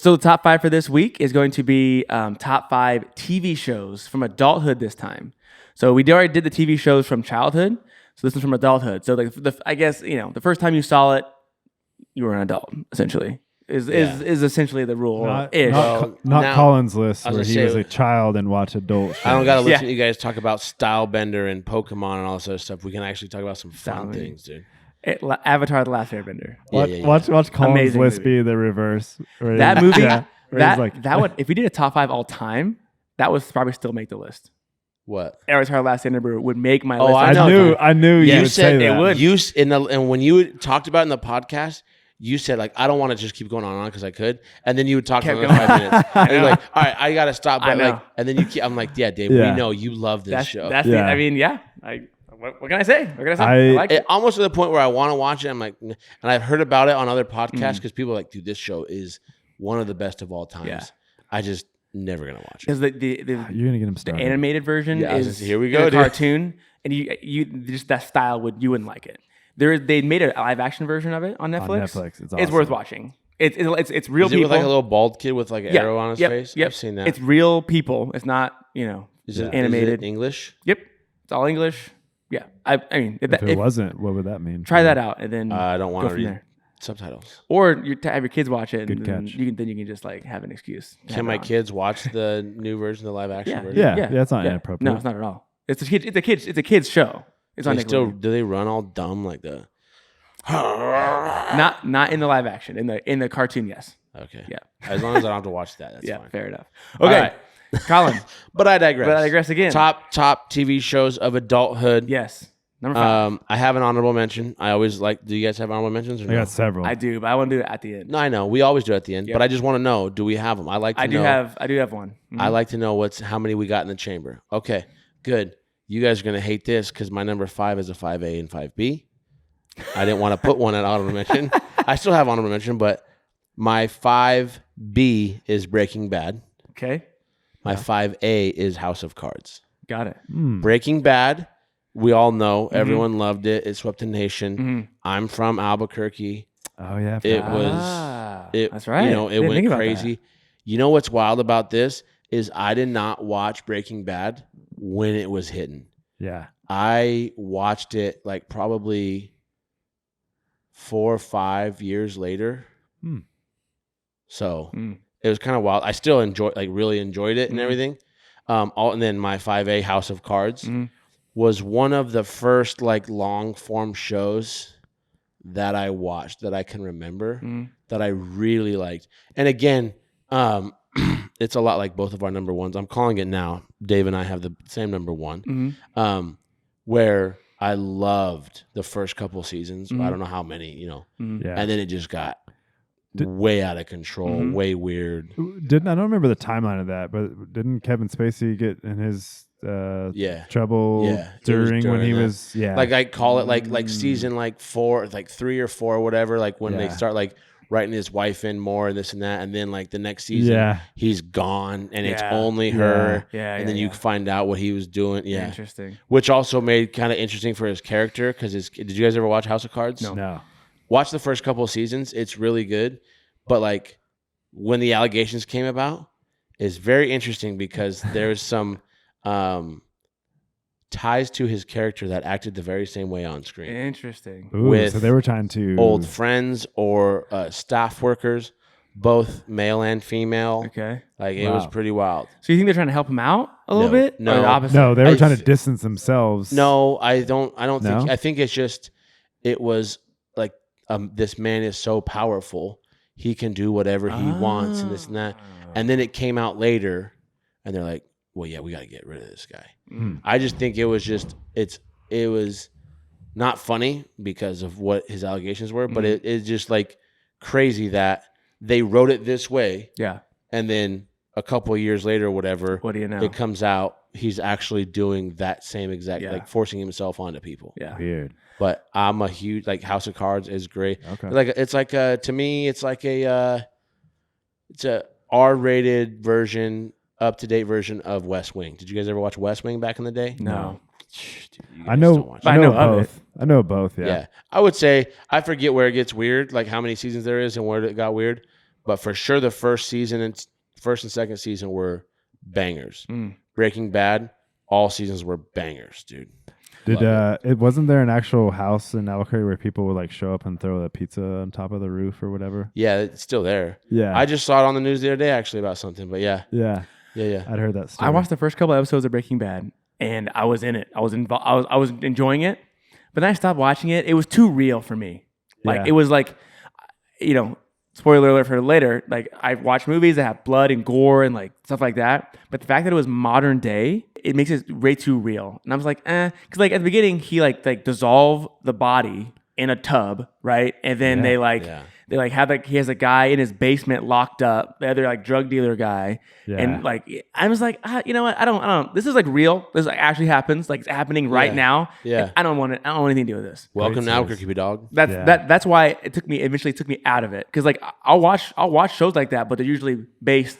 So the top 5 for this week is going to be top 5 TV shows from adulthood this time. So we already did the TV shows from childhood. So this is from adulthood. So I guess, the first time you saw it, you were an adult, essentially. Is essentially the rule. Not now, Colin's list where he was say, a child and watched adult shows. I don't got to listen to you guys talk about Stylebender and Pokemon and all this other stuff. We can actually talk about some fun things, dude. Avatar: The Last Airbender. Watch Colin's Amazing list movie. be the reverse. That movie, that would, if we did a top 5 all time, that would probably still make the list. What? Avatar: The Last Airbender would make my list. I knew you would say that. It would. And when you talked about it in the podcast, you said, like, I don't want to just keep going on because I could. And then you would talk for another 5 minutes. And you're like, all right, I got to stop. But and then I'm like, yeah, Dave, we know you love this show. What can I say? I like it. Almost to the point where I want to watch it. I'm like, and I've heard about it on other podcasts because people are like, dude, this show is one of the best of all times. Yeah. I just never going to watch it. Because you're going to get him started. The animated version is here we go, a cartoon. And you just that style you wouldn't like it. They made a live action version of it on Netflix. It's awesome. It's worth watching. It's real is people. It with like a little bald kid with like an arrow on his face? Yep. I've seen that. It's real people. It's not, is it animated. Is it English? Yep. It's all English. Yeah. I mean, if it wasn't, what would that mean? Try that out and then I don't want to read there. Subtitles. Or have your kids watch it. Good catch. You can just like have an excuse. Can my kids watch the new version, the live action version? Yeah, that's not inappropriate. No, it's not at all. It's a kid's show. It's on Nickelodeon. Do they run all dumb like the? Not in the live action. In the cartoon, yes. Okay. Yeah. As long as I don't have to watch that, that's fine. Fair enough. Okay. Right. Colin. But I digress. Again. Top TV shows of adulthood. Yes. Number 5. I have an honorable mention. I always like. Do you guys have honorable mentions? Or I got several. I do, but I want to do it at the end. No, I know. We always do it at the end. But I just want to know: do we have them? I do have one. Mm-hmm. I like to know how many we got in the chamber. Okay, good. You guys are gonna hate this because my number 5 is a 5A and 5B. I didn't want to put one at honorable mention. I still have honorable mention, but my 5B is Breaking Bad. Okay. My 5A is House of Cards. Got it. Breaking Bad. We all know. Everyone loved it. It swept the nation. Mm-hmm. I'm from Albuquerque. Oh yeah, it was. That's right. It went crazy. You know what's wild about this is I did not watch Breaking Bad when it was hitting. Yeah, I watched it like probably 4 or 5 years later. So it was kind of wild. I still really enjoyed it and everything. And then my 5A House of Cards. Was one of the first like long form shows that I watched that I can remember that I really liked. And again, it's a lot like both of our number ones. I'm calling it now. Dave and I have the same number 1, where I loved the first couple seasons. I don't know how many, and then it just got way out of control, way weird. I don't remember the timeline of that, but didn't Kevin Spacey get in his trouble during when he was like I call it like season like 4, like 3 or 4 or whatever, like when they start like writing his wife in more and this and that, and then like the next season he's gone and it's only her and then you find out what he was doing. Interesting. Which also made kind of interesting for his character because did you guys ever watch House of Cards? No. Watch the first couple of seasons. It's really good, but like when the allegations came about, it's very interesting because there's some ties to his character that acted the very same way on screen. Interesting. Ooh, so they were trying to old friends or staff workers, both male and female. Okay, it was pretty wild. So you think they're trying to help him out a little bit? No, or the opposite? No, they were trying to distance themselves. No, I don't think. I think it's just it was like this man is so powerful, he can do whatever he wants and this and that. And then it came out later, and they're like, well, yeah, we got to get rid of this guy. I just think it was it was not funny because of what his allegations were, but it's just like crazy that they wrote it this way. Yeah. And then a couple of years later, whatever, what do you know? It comes out he's actually doing that same exact, like forcing himself onto people. Yeah. Weird. But I'm a huge, like House of Cards is great. Okay. It's like to me, it's like it's a R-rated version, up-to-date version of West Wing. Did you guys ever watch West Wing back in the day? No. I know both. I know both. Yeah. I would say I forget where it gets weird, like how many seasons there is and where it got weird. but for sure the first and second season were bangers. Breaking Bad, all seasons were bangers, dude. It wasn't there an actual house in Albuquerque where people would like show up and throw a pizza on top of the roof or whatever? Yeah, it's still there. Yeah, I just saw it on the news the other day actually about something, but yeah. I'd heard that story. I watched the first couple episodes of Breaking Bad, and I was in it. I was involved. I was enjoying it, but then I stopped watching it. It was too real for me. Like it was like, spoiler alert for later. Like I watch movies that have blood and gore and like stuff like that, but the fact that it was modern day, it makes it way too real. And I was like, because like at the beginning he like dissolve the body in a tub, right? And then they have like he has a guy in his basement locked up, the other like drug dealer guy, and like I was like, you know what? I don't. This is like real. This like actually happens. Like it's happening right now. Yeah. Like, I don't want anything to do with this. Welcome to Albuquerque, dog. That's why it eventually took me out of it, because like I'll watch shows like that, but they're usually based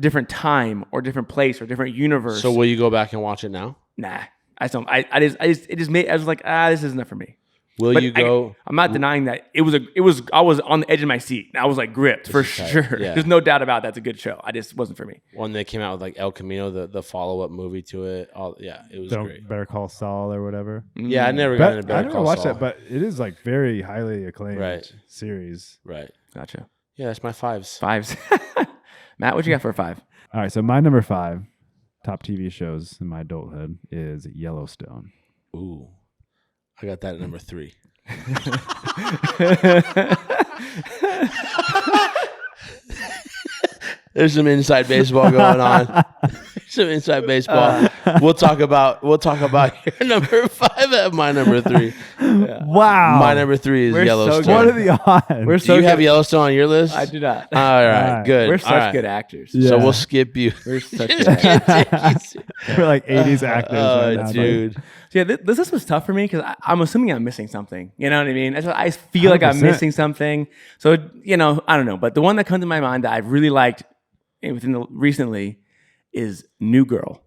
different time or different place or different universe. So will you go back and watch it now? Nah, I don't. I was like, this isn't for me. Will you go? I'm not denying that it was. I was on the edge of my seat. I was like gripped for sure. Yeah. There's no doubt about that's a good show. I just wasn't for me. One that came out with like El Camino, the follow up movie to it. It was great. Better Call Saul or whatever. Yeah, I never got into Better Call Saul. I never watched that, but it is like very highly acclaimed series. Right. Gotcha. Yeah, that's my fives. Matt, what you got for a 5? All right, so my number 5 top TV shows in my adulthood is Yellowstone. Ooh, I got that at number 3. There's some inside baseball going on. Some inside baseball. We'll talk about your number 5 at my number 3. Yeah. Wow. My number 3 is Yellowstone. What are the odds? Do you have Yellowstone on your list? I do not. All right, good. We're such good actors. Yeah. So we'll skip you. We're such good actors. We're like 80s actors. Oh, right now, dude. So yeah, this was tough for me because I'm assuming I'm missing something. You know what I mean? I feel like I'm missing something. So, I don't know. But the one that comes to my mind that I've really liked recently is New Girl.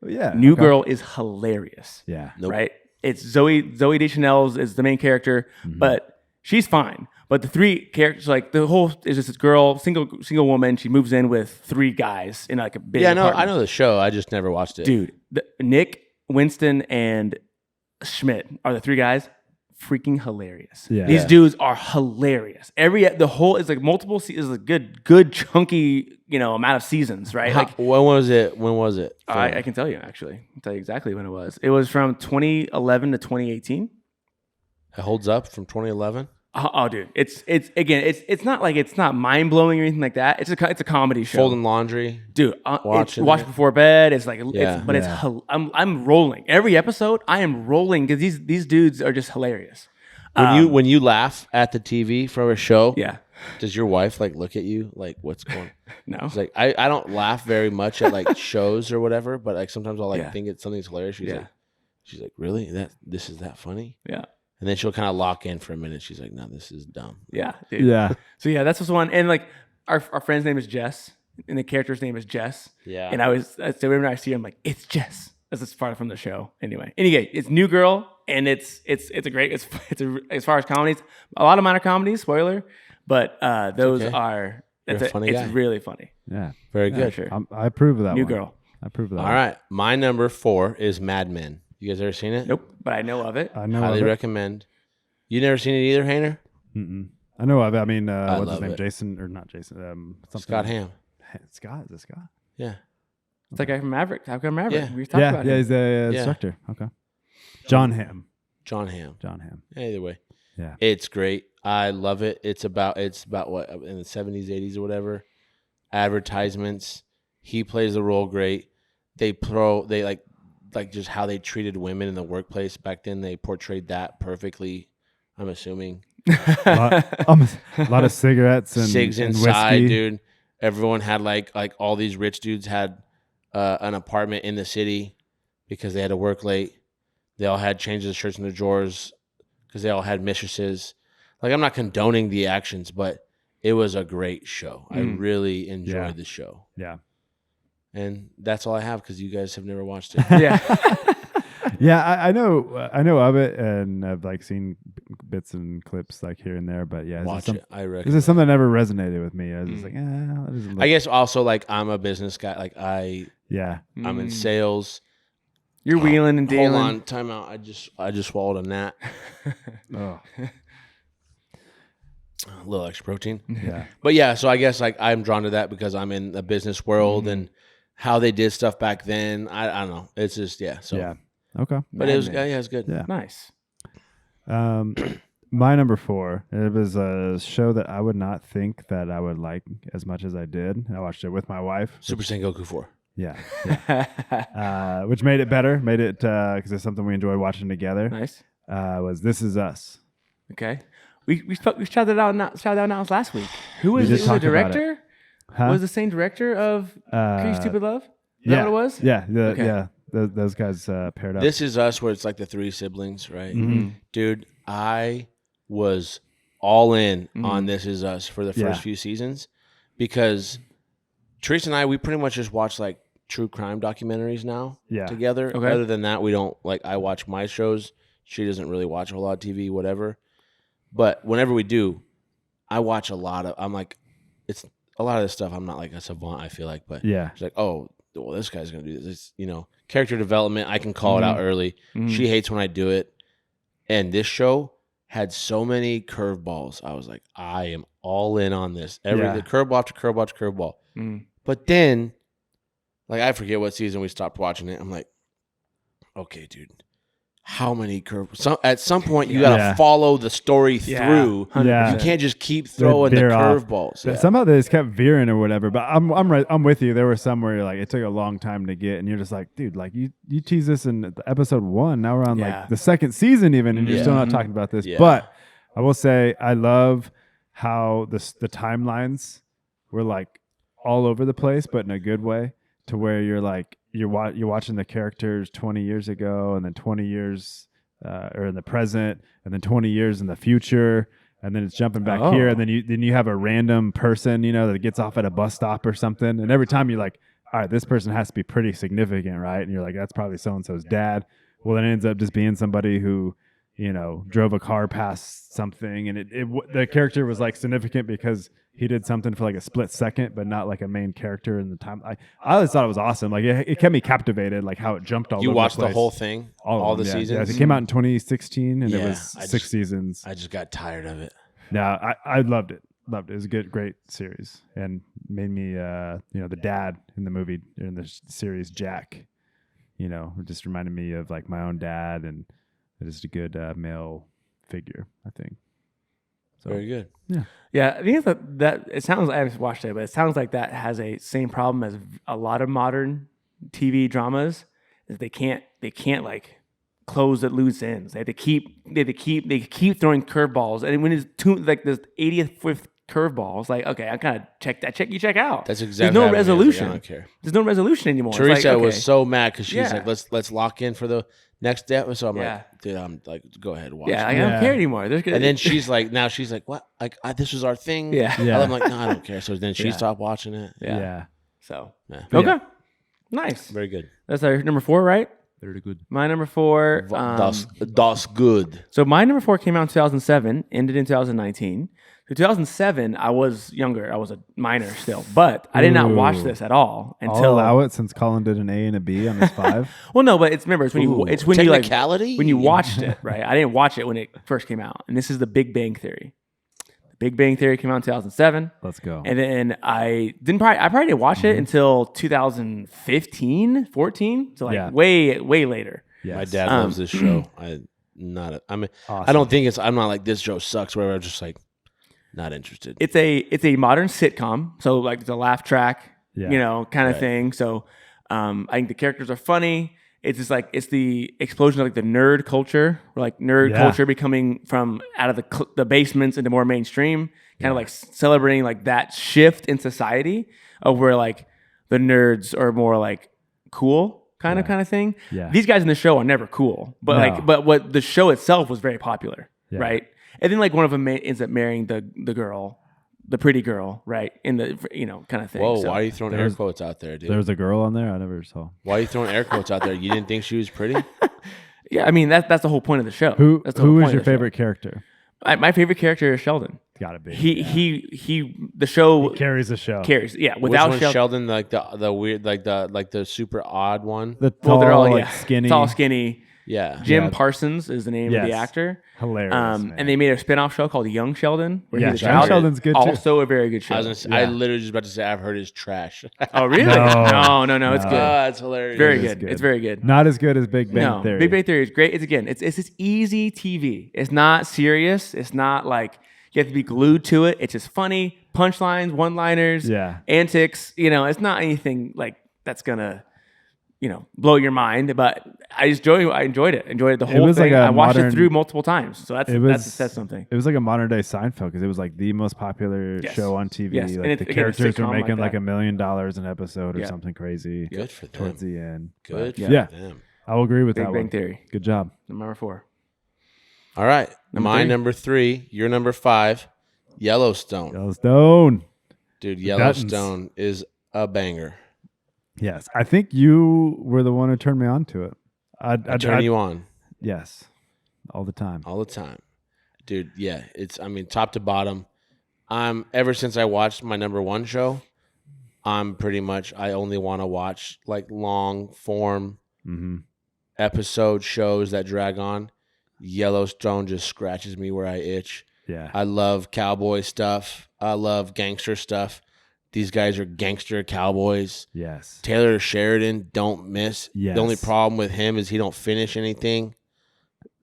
Yeah. New Girl is hilarious. Yeah. Right? It's Zoe Deschanel is the main character, but she's fine. But the 3 characters, like the whole is just this girl, single woman. She moves in with 3 guys in like a big apartment. I know the show. I just never watched it. Dude, Nick, Winston, and Schmidt are the 3 guys. Freaking hilarious. Yeah. These dudes are hilarious. The whole is like multiple seasons, a good chunky, amount of seasons, right? When was it? I can tell you actually. I can tell you exactly when it was. It was from 2011 to 2018. It holds up from 2011. Oh, dude, it's not like it's not mind blowing or anything like that. It's a comedy show. Folding laundry, dude. Watch before bed. It's like I'm rolling every episode. I am rolling because these dudes are just hilarious. When you laugh at the TV for a show, does your wife like look at you like what's going? No, it's like I don't laugh very much at like shows or whatever, but like sometimes I'll like think something's hilarious. She's like, really? This is that funny? Yeah. And then she'll kind of lock in for a minute. She's like, no, this is dumb. Yeah. Dude. Yeah. So yeah, that's what's one. And like our friend's name is Jess, and the character's name is Jess. Yeah. And so whenever I see her, I'm like, it's Jess. That's part from the show. Anyway, it's New Girl, and it's as far as comedies, a lot of minor comedies. Spoiler, but those are. It's really funny. Yeah. Very good. Sure. I approve of that. New Girl. I approve of that. All right. My number 4 is Mad Men. You guys ever seen it? Nope, but I know of it. I know. Highly recommend. You never seen it either, Hainer? I know of it. I mean, what's his name? It. Jason or not Jason? Scott Hamm. Scott? Is it Scott? Yeah. It's that guy from Maverick. Top Gun Maverick. Yeah. We were talking about him. He's the instructor. Okay. John Hamm. Either way. Yeah. It's great. I love it. It's about what in the 70s, 80s or whatever. Advertisements. He plays the role great. They like just how they treated women in the workplace back then. They portrayed that perfectly, I'm assuming. a lot of cigarettes and cigs and inside, whiskey. dude. Everyone had like all these rich dudes had an apartment in the city because they had to work late. They all had changes of shirts in their drawers because they all had mistresses. Like, I'm not condoning the actions, but it was a great show. I really enjoyed the show. Yeah. And that's all I have because you guys have never watched it. Yeah. Yeah, I know of it, and I've like seen bits and clips like here and there. But yeah, watch it. I reckon this is something that never resonated with me. I was just like, that doesn't look. I guess also like I'm a business guy. Like I'm in sales. You're wheeling and dealing. Hold on, time out. I just swallowed a gnat. Oh. A little extra protein. Yeah. But yeah, so I guess like I'm drawn to that because I'm in the business world and how they did stuff back then. I don't know. It's just So yeah. Okay. But it was good. Yeah. Nice. My number 4, it was a show that I would not think that I would like as much as I did. I watched it with my wife. Super Sengoku 4. Yeah. Which made it better. Made it because it's something we enjoyed watching together. Nice. Was This Is Us. Okay. We shouted out last week. Who was the director? Huh? Was the same director of Crazy Stupid Love? Is that what it was? Yeah. Yeah. Those guys paired up. This Is Us, where it's like the 3 siblings, right? Mm-hmm. Dude, I was all in on This Is Us for the first few seasons because Teresa and I, we pretty much just watch like true crime documentaries now together. Okay. Other than that, we don't I watch my shows. She doesn't really watch a lot of TV, whatever. But whenever we do, I watch a lot of. I'm like, it's a lot of this stuff. I'm not like a savant. I feel like, but it's like, oh, well, this guy's gonna do this. Character development. I can call it out early. She hates when I do it, and this show had so many curveballs. I was like, I am all in on this. The curveball after curveball after curveball. But then, like, I forget what season we stopped watching it. I'm like, okay, dude. How many curves? At some point, you got to follow the story through. Yeah. You can't just keep throwing the curveballs. Yeah. Somehow they just kept veering or whatever. But I'm with you. There were some where you're like, it took a long time to get, and you're just like, dude, like you teased this in episode 1. Now we're on like the second season even, and you're still not talking about this. Yeah. But I will say, I love how the timelines were like all over the place, but in a good way, to where you're like. You're watching the characters 20 years ago, and then 20 years or in the present, and then 20 years in the future, and then it's jumping back here, and then you have a random person, that gets off at a bus stop or something, and every time you're like, all right, this person has to be pretty significant, right? And you're like, that's probably so and so's dad. Well, then it ends up just being somebody who drove a car past something, and the character was like significant because he did something for like a split second, but not like a main character in the time. I always thought it was awesome. Like it kept me captivated, like how it jumped all over the place. You watched the whole thing? All the seasons? Yeah, it came out in 2016, and it was 6 seasons. I just got tired of it. Yeah, I loved it. Loved it. It was a great series, and made me, the dad in the movie, in the series, Jack, it just reminded me of like my own dad, and just a good male figure, I think. So, very good. Yeah. I think that it sounds. I haven't watched it, but it sounds like that has a same problem as a lot of modern TV dramas. Is they can't like close the loose ends. They keep throwing curveballs, and when it's like this 80th curveball, it's like, okay, I kind of check out. That's exactly. There's no resolution. I don't care. There's no resolution anymore. Teresa was so mad because she's like, let's lock in for the next episode. I'm like, dude, I'm like, go ahead, watch. Yeah, I don't care anymore. And then she's like, what? Like, this was our thing. Yeah. I'm like, no, I don't care. So then she stopped watching it. Yeah. So okay, nice, very good. That's our number 4, right? Very good. My number 4. Das good. So my number 4 came out in 2007, ended in 2019. So 2007, I was younger. I was a minor still, but I did not watch this at all until. I'll allow it, since Colin did an A and a B on his 5. Well, no, but it's when you like when you watched it, right? I didn't watch it when it first came out, and this is the Big Bang Theory. The Big Bang Theory came out in 2007. Let's go. And then I probably didn't watch it until 2015, 14, so like way later. Yes. My dad loves this show. I'm not like, this show sucks. Where I'm just like. Not interested. It's a modern sitcom, so like it's a laugh track, kind of thing. So I think the characters are funny. It's just like it's the explosion of like the nerd culture, or like culture becoming from out of the basements into more mainstream, kind of like celebrating like that shift in society of where like the nerds are more like cool kind of thing. Yeah. These guys in the show are never cool, but what the show itself was very popular, right? And then like one of them ends up marrying the girl, the pretty girl, right? In the kind of thing. Whoa, why are you throwing air quotes out there, dude? There was a girl on there I never saw. Why are you throwing air quotes out there? You didn't think she was pretty? Yeah, I mean that's the whole point of the show. Who was your favorite character? My favorite character is Sheldon. Gotta be. The show He carries the show. Without Which Sheldon, like the weird, like the super odd one. The tall, they're all skinny. tall, skinny. Yeah. Jim Parsons is the name of the actor. Hilarious. Man. And they made a spin-off show called Young Sheldon. Where Young Sheldon's good too. Also a very good show. I literally just about to say I've heard it's trash. Oh really? No, it's good. It's hilarious. Very good. It's very good. Not as good as Big Bang Theory. Big Bang Theory is great. It's just easy TV. It's not serious. It's not like you have to be glued to it. It's just funny punchlines, one-liners, antics. It's not anything like that's gonna blow your mind, but I enjoyed it. Enjoyed the whole thing. I watched it through multiple times, so that says something. It was like a modern day Seinfeld because it was like the most popular show on TV. Yes. Like the characters were making like $1 million an episode or something crazy. Good for them. Towards the end. Good for them. I will agree with Big that Bang one. Theory. Good job. Number 4. All right. Number 3. Your number 5. Yellowstone. Dude, Yellowstone is a banger. Yes, I think you were the one who turned me on to it. I turn you on. Yes, all the time. Dude, yeah. It's, top to bottom. Ever since I watched my number 1 show, I only want to watch like long form episode shows that drag on. Yellowstone just scratches me where I itch. Yeah. I love cowboy stuff. I love gangster stuff. These guys are gangster cowboys. Yes. Taylor Sheridan, don't miss. Yes. The only problem with him is he don't finish anything.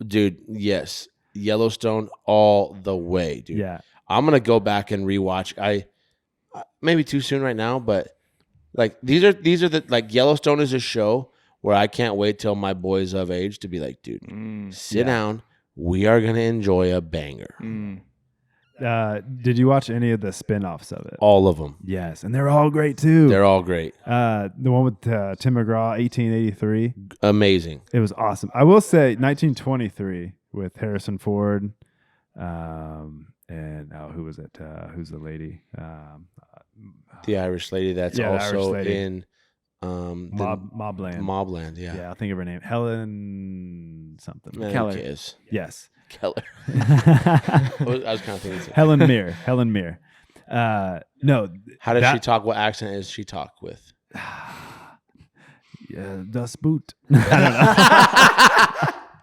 Dude, yes. Yellowstone all the way, dude. Yeah. I'm going to go back and rewatch. Maybe too soon right now, but like these are the like Yellowstone is a show where I can't wait till my boy's of age to be like, dude, sit down. We are going to enjoy a banger. Did you watch any of the spin-offs of it? All of them. Yes, and they're all great too. They're all great. The one with Tim McGraw, 1883. Amazing. It was awesome. I will say 1923 with Harrison Ford. And who was it? Who's the lady? The Irish lady that's also in Mobland. Mobland, yeah. Yeah, I'll think of her name. Helen something. Keller. Yes. Keller. I was kind of thinking Helen Mir. No. How does she talk? What accent is she talk with? Yeah, das Boot.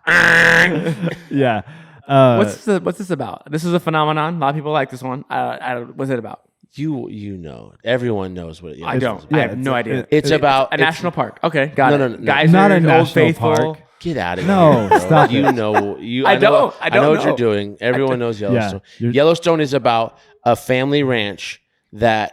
I don't know. Yeah. What's this about? This is a phenomenon. A lot of people like this one. What's it about? You know. Everyone knows what it is. I don't. I have no idea. It's about a national park. Okay, got it. No. Guys, not a Old Faithful. Park. Get out of here. No, stop you it. know. I know what you're doing. Everyone knows Yellowstone. Yeah, Yellowstone is about a family ranch that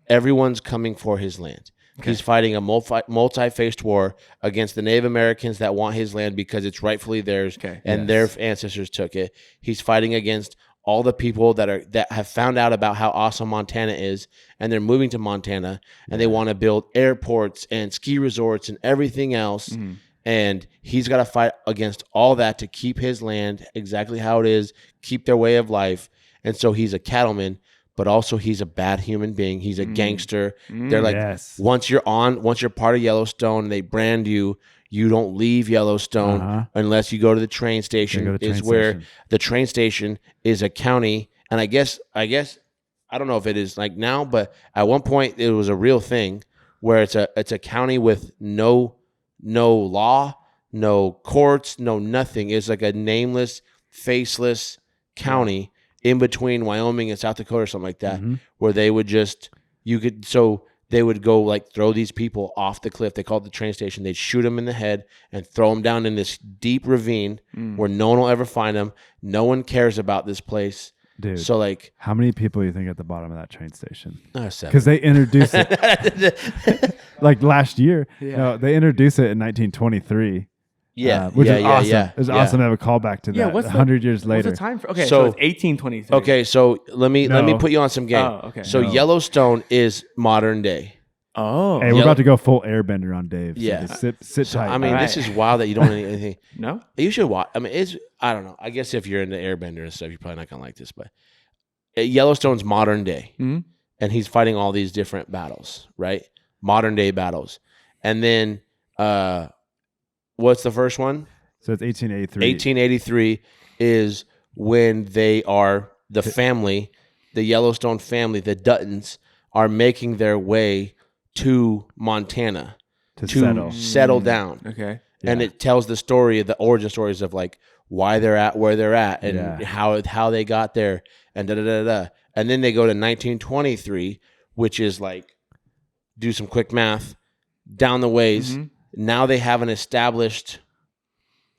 everyone's coming for his land. Okay. He's fighting a multi-faced war against the Native Americans that want his land because it's rightfully theirs, and their ancestors took it. He's fighting against all the people that have found out about how awesome Montana is, and they're moving to Montana, and they want to build airports and ski resorts and everything else. Mm-hmm. And he's got to fight against all that to keep his land exactly how it is, keep their way of life. And so he's a cattleman, but also he's a bad human being. He's a gangster. They're like, once you're part of Yellowstone, they brand you. You don't leave Yellowstone unless you go to the train station. Where the train station is a county. And I guess I don't know if it is like now, but at one point it was a real thing where it's a county with no law, no courts, no nothing. It's like a nameless, faceless county in between Wyoming and South Dakota or something like that, where they would they would go like throw these people off the cliff. They called it the train station. They'd shoot them in the head and throw them down in this deep ravine where no one will ever find them. No one cares about this place. Dude, so like, how many people do you think at the bottom of that train station? 7. Because they introduced it like last year. Yeah. No, they introduced it in 1923. Yeah, which is awesome. Yeah, it was awesome to have a callback to that. 100 years later. What's the time for? Okay, so it's 1823. Okay, so let me put you on some game. Oh, okay. So Yellowstone is modern day. Oh, hey, we're about to go full airbender on Dave. So yeah, sit tight. I mean, this is wild that you don't know anything. No, you should watch. I mean, I don't know. I guess if you're into airbender and stuff, you're probably not gonna like this. But Yellowstone's modern day, and he's fighting all these different battles, right? Modern day battles, and then what's the first one? So it's 1883. 1883 is when they are the family, the Yellowstone family, the Duttons, are making their way to Montana to settle down. Okay. Yeah. And it tells the story, the origin stories of like why they're at where they're at and how they got there and da-da-da-da. And then they go to 1923, which is like, do some quick math, down the ways. Mm-hmm. Now they have an established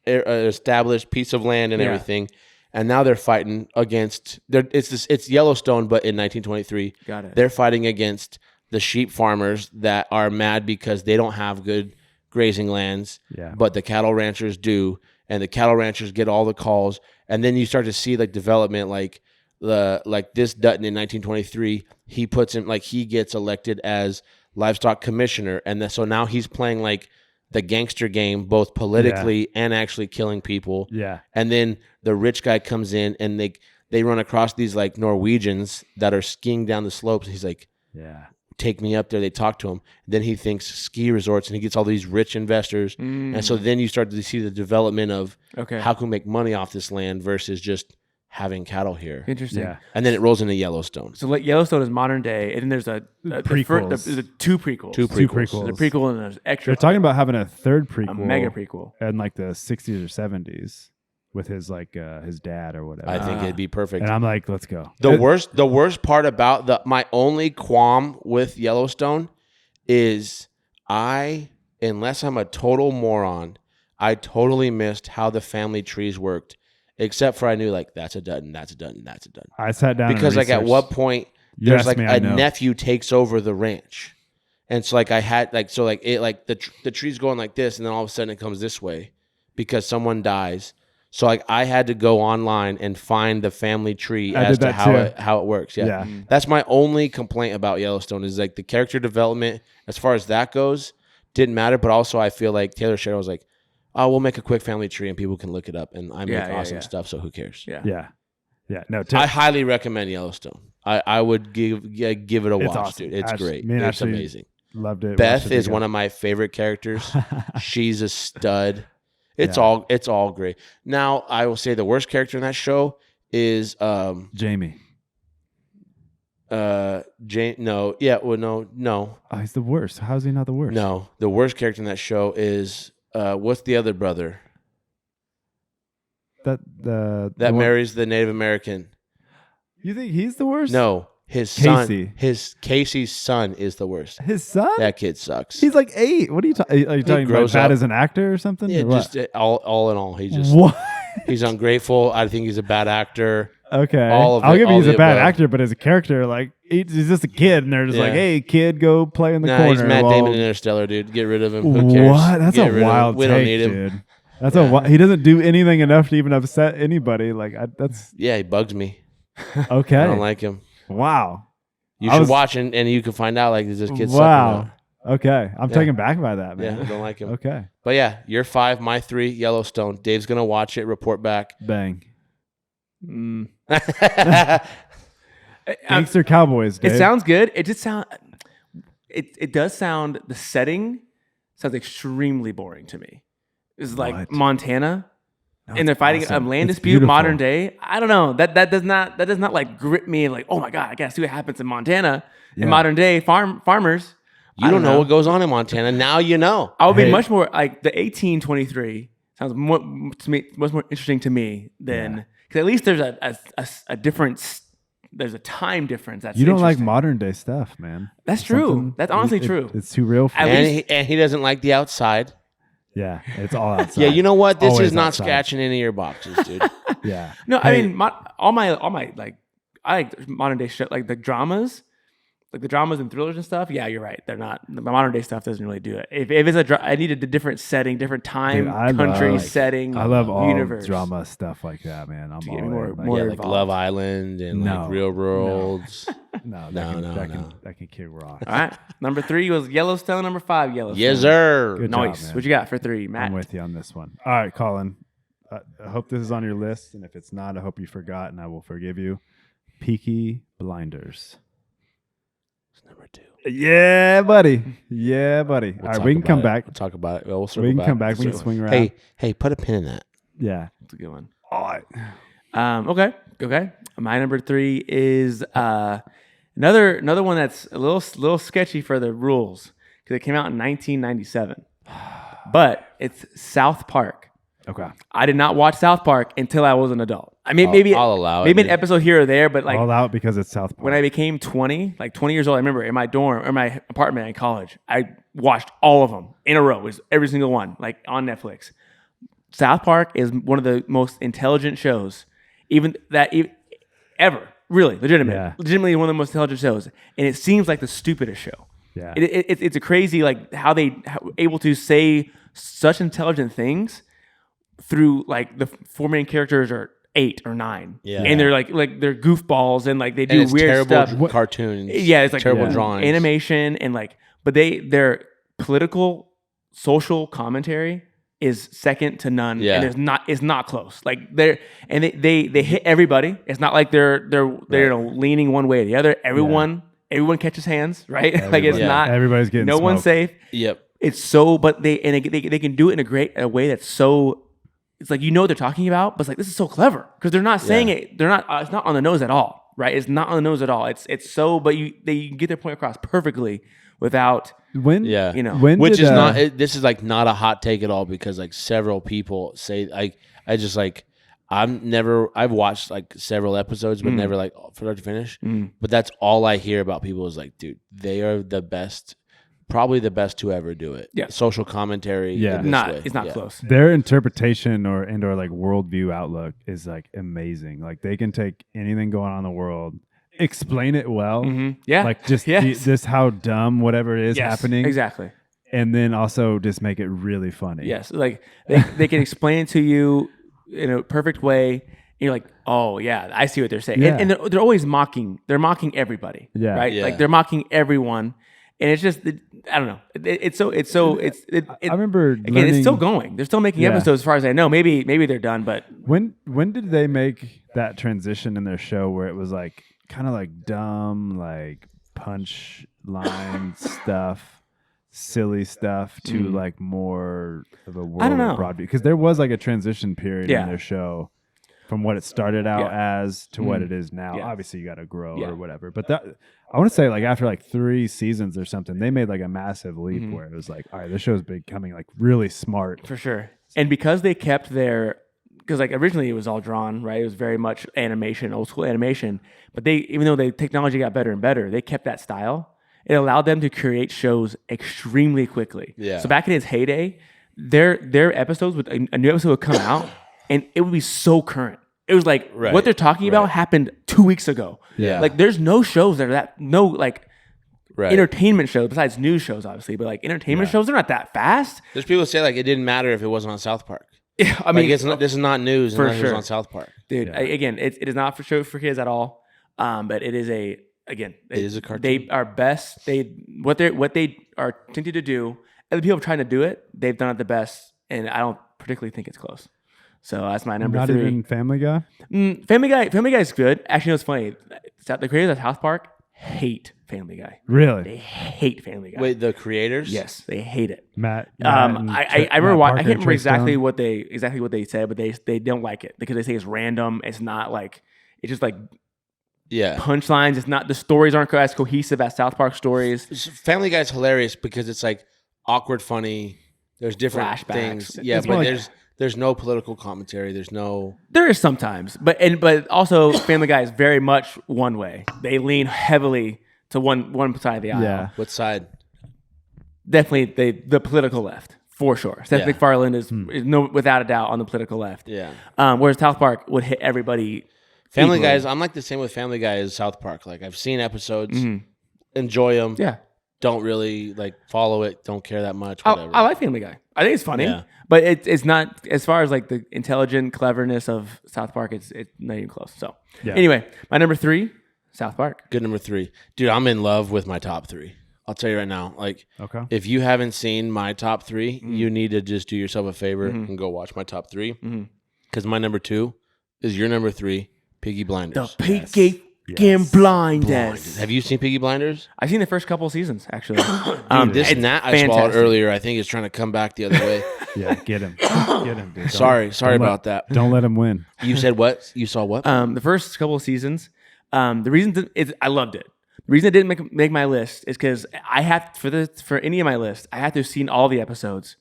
piece of land and everything. And now they're fighting against, it's Yellowstone, but in 1923. Got it. They're fighting against the sheep farmers that are mad because they don't have good grazing lands, but the cattle ranchers do, and the cattle ranchers get all the calls. And then you start to see like development, like this Dutton in 1923, he puts him, like he gets elected as livestock commissioner, and so now he's playing like the gangster game, both politically and actually killing people. Yeah. And then the rich guy comes in, and they run across these like Norwegians that are skiing down the slopes. He's like, take me up there. They talk to him. Then he thinks ski resorts, and he gets all these rich investors. And so then you start to see the development of how can we make money off this land versus just having cattle here. Interesting. Yeah. And then it rolls into Yellowstone. So like Yellowstone is modern day, and then there's prequels. There's two prequels. Two prequels. There's a prequel and there's extra. They're talking about having a third prequel. A mega prequel. In like the 60s or 70s with his like his dad or whatever. I think it'd be perfect. And I'm like, let's go. The worst part about my only qualm with Yellowstone is unless I'm a total moron, I totally missed how the family trees worked. Except for I knew like that's a Dutton, that's a Dutton, that's a Dutton. I sat down because like at what point there's like a nephew takes over the ranch, and so like I had like so like it like the tree's going like this, and then all of a sudden it comes this way because someone dies. So like I had to go online and find the family tree as to how it works. Yeah. That's my only complaint about Yellowstone is like the character development as far as that goes didn't matter, but also I feel like Taylor Sheridan was like, oh, we'll make a quick family tree and people can look it up, and I make awesome stuff, so who cares? Yeah. No, I highly recommend Yellowstone. I would give it a watch, awesome. Dude. It's great. It's amazing. Loved it. Beth is one of my favorite characters. She's a stud. It's all great. Now, I will say the worst character in that show is Jamie. No. Oh, he's the worst. How is he not the worst? No, the worst character in that show is what's the other brother? That marries the Native American. You think he's the worst? No, his Casey. son. Casey's son is the worst. His son? That kid sucks. He's like 8. What are you talking? Are you talking about bad as an actor or something? Yeah, or just all in all, he just he's ungrateful. I think he's a bad actor. Okay, I'll give you he's a bad actor, but as a character, like he's just a kid, and they're just like, "Hey, kid, go play in the corner." He's Matt Damon in Interstellar, dude. Get rid of him. Who cares? What? That's a wild take, we don't need him. Dude. That's he doesn't do anything enough to even upset anybody. Like that's he bugs me. Okay, I don't like him. Wow, you should watch and you can find out like this kid. Wow. Okay, I'm taken back by that, man. Yeah, I don't like him. Okay, but yeah, you're 5, my 3, Yellowstone. Dave's gonna watch it. Report back. Bang. Gangster Cowboys, Dave. It sounds good. It does sound, the setting sounds extremely boring to me. It's like Montana, and they're fighting a land dispute, beautiful. Modern day. I don't know. That does not like grip me like, oh my God, I gotta see what happens in Montana in modern day farmers. You don't know what goes on in Montana. Now you know. I would be much more like the 1823 sounds more to me, much more interesting to me than. Because at least there's a difference. There's a time difference. That's you don't like modern day stuff, man. That's true. That's honestly true. It's too real for and he doesn't like the outside. Yeah, it's all outside. Yeah, you know what? This is not scratching any of your boxes, dude. Yeah. No, I mean all my like I like modern day shit, like the dramas. Like the dramas and thrillers and stuff, yeah, you're right. They're not. The modern day stuff doesn't really do it. If it's I needed a different setting, different time, country setting. I love all universe. Drama stuff like that, man. I'm all more like Love Island and like Real Worlds. That can kick rock. All right, number 3 was Yellowstone. Number 5, Yellowstone. Yes, sir. Good nice. Job, what you got for 3, Matt? I'm with you on this one. All right, Colin. I hope this is on your list, and if it's not, I hope you forgot, and I will forgive you. Peaky Blinders. Number 2. Yeah, buddy. Yeah, buddy. All right, we can come back. We'll talk about it. We'll we can come back. We can swing around. Hey, put a pin in that. Yeah. That's a good one. All right. Okay. My number 3 is another one that's a little sketchy for the rules because it came out in 1997, but it's South Park. Okay. I did not watch South Park until I was an adult. I mean, maybe I'll allow maybe it, an episode here or there, but like I'll allow it because it's South Park. when I became 20 years old, I remember in my dorm or my apartment in college, I watched all of them in a row. It was every single one, like on Netflix. South Park is one of the most intelligent shows, ever. Really, legitimately one of the most intelligent shows, and it seems like the stupidest show. Yeah, it's a crazy like how able to say such intelligent things through like the 4 main characters are 8 or 9, and they're like they're goofballs and like they do weird stuff. Cartoons, it's like terrible drawings, animation, and like, but their political, social commentary is second to none, and it's not close. Like they hit everybody. It's not like they're leaning one way or the other. Everyone catches hands, right? Like it's not everybody's getting no smoked. one's safe. Yep. It's so, but they can do it in a way that's so. It's like what they're talking about, but it's like this is so clever because they're not saying it. They're not. It's not on the nose at all, right? It's not on the nose at all. It's so, but they get their point across perfectly without. When which is not. This is like not a hot take at all because like several people say I've watched like several episodes, but never like from start to finish. But that's all I hear about people is like, dude, they are the best. Probably the best to ever do it. Yeah. Social commentary. It's not close. Their interpretation or like worldview outlook is like amazing. Like they can take anything going on in the world, explain it well. Yeah. Like just how dumb whatever it is happening. Exactly. And then also just make it really funny. Yes. Like they can explain it to you in a perfect way. And you're like, oh yeah, I see what they're saying. Yeah. And they're always mocking. They're mocking everybody. Yeah. Right. Yeah. Like they're mocking everyone. And it's just, I don't know. I remember again, it's still going. They're still making episodes as far as I know. Maybe they're done, but when did they make that transition in their show where it was like kind of like dumb, like punch line stuff, silly stuff to like more of a world of broad view? Because there was like a transition period in their show from what it started out as to what it is now. Obviously, you got to grow or whatever. But that, I want to say, like after like 3 seasons or something, they made like a massive leap where it was like, all right, this show's becoming like really smart for sure. And because they kept because like originally it was all drawn, right? It was very much animation, old school animation. But even though the technology got better and better, they kept that style. It allowed them to create shows extremely quickly. Yeah. So back in its heyday, their episodes a new episode would come out, and it would be so current. It was like what they're talking about happened 2 weeks ago. Yeah. Like there's no shows that are entertainment shows besides news shows, obviously, but like entertainment shows, they're not that fast. There's people who say like it didn't matter if it wasn't on South Park. Yeah, I mean, this is not news for unless sure. it was on South Park. Dude, again, it is not for kids at all. But it is it is a cartoon. They are best. What they are attempting to do, other people trying to do it, they've done it the best, and I don't particularly think it's close. So that's my number 3. Not even Family Guy? Family Guy is good. Actually, it's funny. The creators of South Park hate Family Guy. Really? They hate Family Guy. Wait, the creators? Yes, they hate it. Matt I remember. I can't remember exactly what they said, but they don't like it because they say it's random. It's not like it's just like punchlines. It's not, the stories aren't as cohesive as South Park stories. Family Guy's hilarious because it's like awkward, funny. There's different flashbacks. Things. Yeah, but there's no political commentary. There is sometimes, but also Family Guy is very much one way. They lean heavily to one side of the aisle. Yeah. What side? Definitely the political left, for sure. Seth MacFarlane is no, without a doubt, on the political left. Yeah. Whereas South Park would hit everybody. Family Guy I'm like the same with Family Guy as South Park. Like I've seen episodes, enjoy them. Yeah. Don't really like follow it. Don't care that much. I like Family Guy. I think it's funny, but it's not, as far as like the intelligent cleverness of South Park. It's not even close. So anyway, my number 3, South Park. Good number 3, dude. I'm in love with my top 3. I'll tell you right now. Like, if you haven't seen my top 3, you need to just do yourself a favor and go watch my top 3. Because my number 2 is your number 3, Peaky Blinders. The Peaky Fucking blinded. Have you seen Peaky Blinders? I've seen the first couple seasons, actually. This gnat I swallowed earlier, I think is trying to come back the other way. Yeah, get him. Get him, dude. Sorry about that. Don't let him win. You said what? You saw what? The first couple of seasons. The reason I loved it. The reason it didn't make my list is because I have for any of my list, I have to have seen all the episodes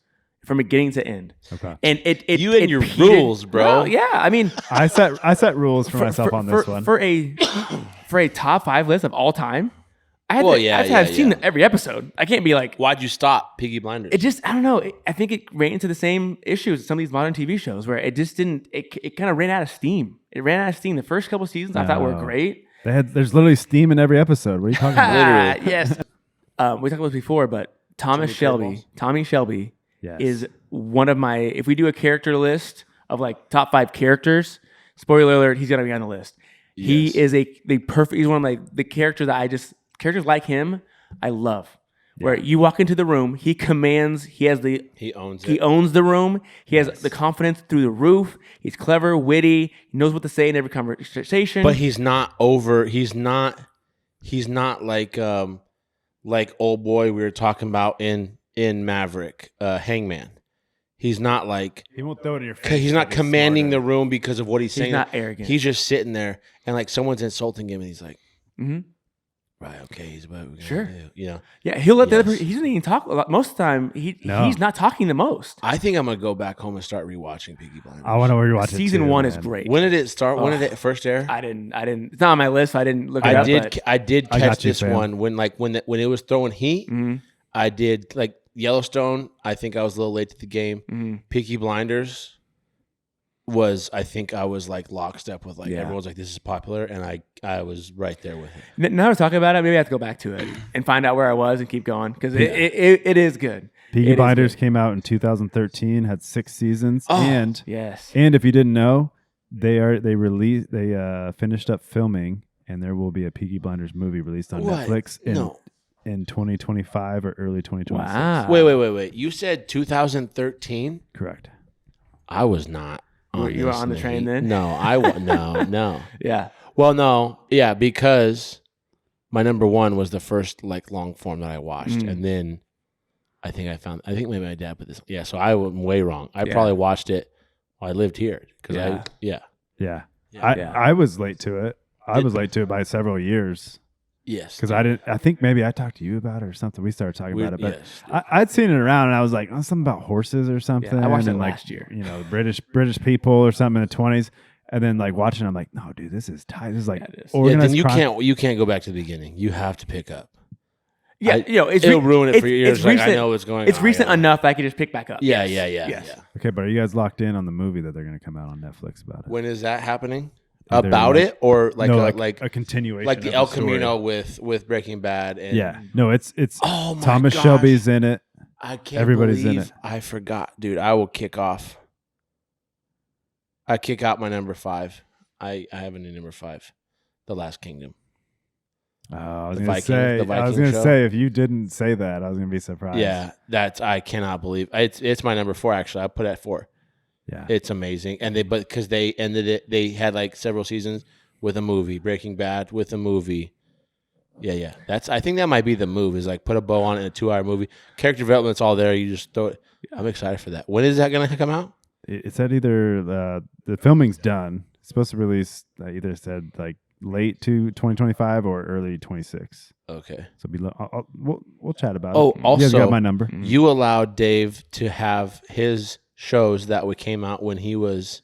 from beginning to end. Okay. And it you and your rules, bro. Well, yeah, I mean, I set rules for myself on this one. For a top 5 list of all time. I have to have seen every episode. I can't be like, why'd you stop Peaky Blinders? It just, I don't know. I think it ran into the same issues as some of these modern TV shows where it just didn't. It kind of ran out of steam. It ran out of steam. The first couple seasons I thought were great. There's literally steam in every episode. What are you talking about? Literally, yes. We talked about this before, but Tommy Shelby is one of my. If we do a character list of like top 5 characters, spoiler alert, he's gonna be on the list. Yes. He is the perfect. He's one of the characters that characters like him, I love. Where you walk into the room, he commands. He owns it. He owns the room. He has the confidence through the roof. He's clever, witty. He knows what to say in every conversation. But he's not over. He's not like old boy we were talking about in Maverick, Hangman. He's not like he won't throw it in your face. He's not commanding the room because of what he's saying. He's not arrogant. He's just sitting there and like someone's insulting him and he's like, mm-hmm. Right, okay, he's about sure. Yeah. Yeah, he'll let the other person, he doesn't even talk a lot. Most of the time, he's not talking the most. I think I'm going to go back home and start rewatching Peaky Blinders. I want to rewatch it. Season 1 is great. When did it start? When did it first air? I didn't. It's not on my list, so I didn't look it up. I did catch this one when it was throwing heat. Mm-hmm. I did like Yellowstone. I think I was a little late to the game. Mm-hmm. Peaky Blinders I think I was like lockstep with everyone's like, this is popular, and I was right there with it. Now we're talking about it, maybe I have to go back to it and find out where I was and keep going because it is good. Peaky Blinders came out in 2013, had 6 seasons, and yes, and if you didn't know, they finished up filming, and there will be a Peaky Blinders movie released on Netflix in 2025 or early 2026. Wow. Wait! You said 2013? Correct. I was not. You were on the train then? No, no. Yeah. Well, no. Yeah, because my number 1 was the first like long form that I watched. And then I think maybe my dad put this. Yeah, so I was way wrong. I probably watched it while I lived here. I was late to it. I was late to it by several years. Yes. Because I think maybe I talked to you about it or something. We started talking about it. But I'd seen it around and I was like, something about horses or something. Yeah, I watched it last year. British people or something in the 20s. And then like watching, I'm like, no, dude, this is tight. This is like organized. Then you can't go back to the beginning. You have to pick up. Yeah, it'll ruin it for you. It's recent, I know what's going on. It's recent enough that I can just pick back up. Yeah. Okay, but are you guys locked in on the movie that they're going to come out on Netflix about it? When is that happening? About it or like a continuation, like the El Camino with Breaking Bad. And it's Thomas Shelby's in it. I can't. Everybody's in it. I forgot, dude. I will kick off. I kick out my number 5. I have a new number 5, The Last Kingdom. I was going to say if you didn't say that, I was going to be surprised. Yeah, I cannot believe it's my number 4. Actually, I put it at 4. Yeah, it's amazing, and because they ended it, they had like several seasons with a movie, Breaking Bad with a movie. Yeah. I think that might be the move. Is like put a bow on it in a 2-hour movie. Character development's all there. You just throw it. I'm excited for that. When is that going to come out? It said either the filming's done. It's supposed to release. Either said like late to 2025 or early 26. Okay. So we'll chat about it. Oh, also, you guys got my number. You allowed Dave to have his shows that came out when he was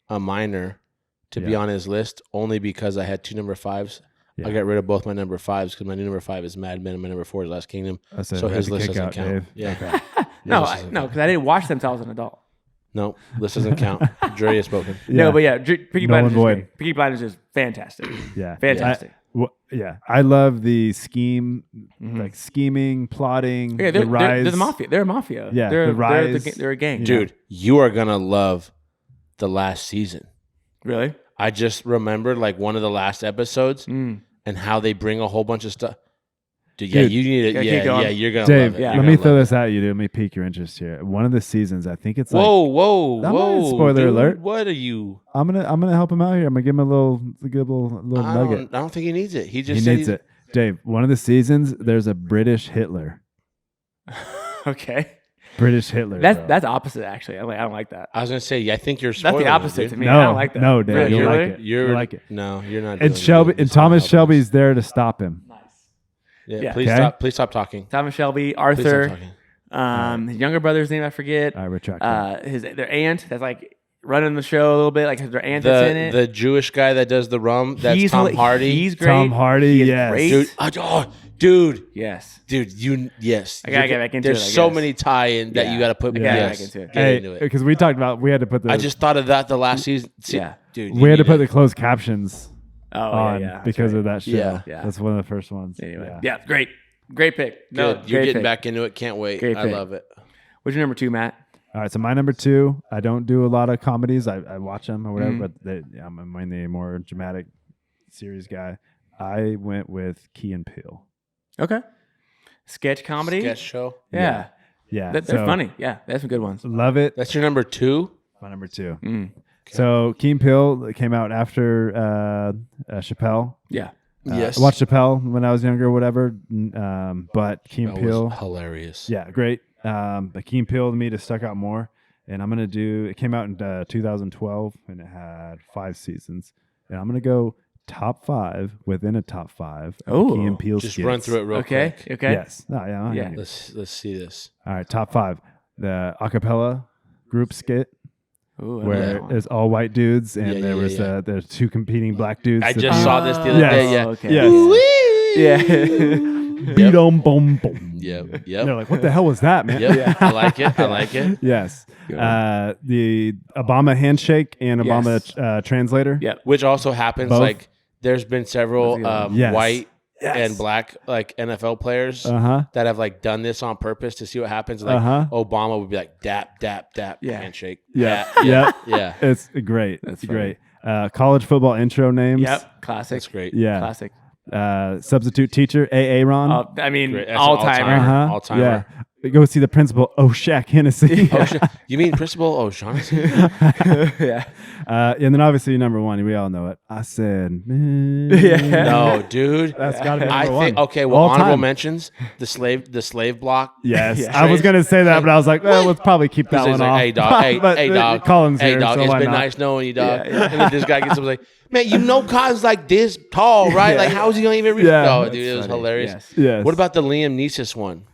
a minor to be on his list only because I had 2 number 5s. Yeah. I got rid of both my number 5s because my new number 5 is Mad Men and my number 4 is Last Kingdom. So his list doesn't count. Dave. Yeah. Okay. No, because I didn't watch them until I was an adult. No, list doesn't count. Jury has spoken. Yeah. No, but yeah, Peaky Blinders is fantastic. Yeah. Fantastic. I love the scheme, like scheming, plotting. Yeah, the rise. They're the mafia. They're a mafia. Yeah, the rise. They're a gang. Dude, you are gonna love the last season. Really? I just remembered like one of the last episodes and how they bring a whole bunch of stuff. Dude, yeah, you need it. Gotta keep Yeah, going. yeah, you're gonna Dave, love it. Yeah. let me throw this at you, dude. Let me pique your interest here. One of the seasons, I think it's like. Whoa! Spoiler dude, alert. What are you? I'm gonna help him out here. I'm gonna give him a little nugget. I don't think he needs it. He He just said needs it, Dave. One of the seasons, there's a British Hitler. Okay. British Hitler. bro. That's opposite actually. I don't like that. I was gonna say, I think you're. That's spoiling the it, opposite dude. to me. No, I don't like that. no, Dave. Really? You'll Really? like it. You're You'll like it. No, you're not. And doing Shelby it. and It's not Thomas helping Shelby's us. there to stop him. Nice. Yeah, Yeah. please Okay. stop. Please stop talking. Thomas Shelby, Please stop Arthur, talking. his younger brother's name I forget. I retract. that. Their aunt that's like running the show a little bit, like their aunt that's in it. The Jewish guy that does the rum. That's He's Tom hila- Hardy. He's great. Tom Hardy, He is yes. great. Dude, Yes. yes. I gotta get back into There's it, I so guess. many tie-in that Yeah. you got to put. I gotta get Yes. back into it. Get into it. Because we talked about we had to put the I just thought of that the last season. Yeah. Dude, we had to put the closed captions Oh on yeah. because of that show. Yeah. Yeah. That's one of the first ones. Anyway. Yeah. Great. Great pick. No, Good. You're great getting pick. back into it. Can't wait. Great I pick. love it. What's your number 2, Matt? All right, so my number 2, I don't do a lot of comedies. I watch them or whatever, Mhm. but I'm mainly a more dramatic series guy. I went with Key and Peele. Okay. Sketch comedy. Sketch show. Yeah. Yeah, They're so funny. Yeah. They have some good ones. Love it. That's your number 2. My number 2. Mm. So Key and Peele came out after Chappelle. Yeah. Yes. I watched Chappelle when I was younger, or whatever. But Key and That Peele, was hilarious. yeah, great. But Key and Peele to me just stuck out more. And I'm gonna do. It came out in 2012, and it had 5 seasons. And I'm gonna go top 5 within a top 5. of Oh. Key and Peele Just skits. run through it real Okay. quick. Okay. Yes. No, yeah. Yeah. Let's see this. All right, top 5. The acapella group skit Ooh, I know where that one. it's all white dudes, and Yeah, there yeah, was yeah. there's 2 competing black dudes. I that just beat- saw this the other Yes. day. Yeah. Okay. Yes. Yeah. Beat 'em, boom, boom. Yep. They're like, what the hell was that, man? Yep. I like it. I like it. Yes. Good one. The Obama handshake and Obama translator. Yep. Which also happens Both. like there's been several That's a good one. Yes. white Yes. and black like NFL players Uh-huh. that have like done this on purpose to see what happens. Like Uh-huh. Obama would be like dap dap dap Yeah. handshake. Yeah. yeah, Yeah. yeah. It's great. That's It's funny. great. College football intro names. Yep. Classic. That's great. Yeah. Classic. Substitute teacher, A. Ron. I mean, Great. That's all an all-timer. timer. Uh-huh. all-timer. Yeah. Go see the principal, Shaq Hennessy. Oh, you mean Principal O'Shaughnessy? Yeah. And then obviously number 1, we all know it. I said, man. Yeah. No, dude. That's got to be I number think 1. okay. Well, All honorable time. mentions the slave block. Yes, Yeah. I was gonna say that, but I was like, well, let's probably keep that He's one like, off. hey dog, hey, But, hey dog, Colin's hey here, dog. so It's why been not? nice knowing you, dog. Yeah, yeah. And then this guy gets up and like, man, you know Colin's like this tall, right? Like, how is he gonna even reach? Yeah. No, That's dude, it was funny. hilarious. Yes. Yes. What about the Liam Neeson one?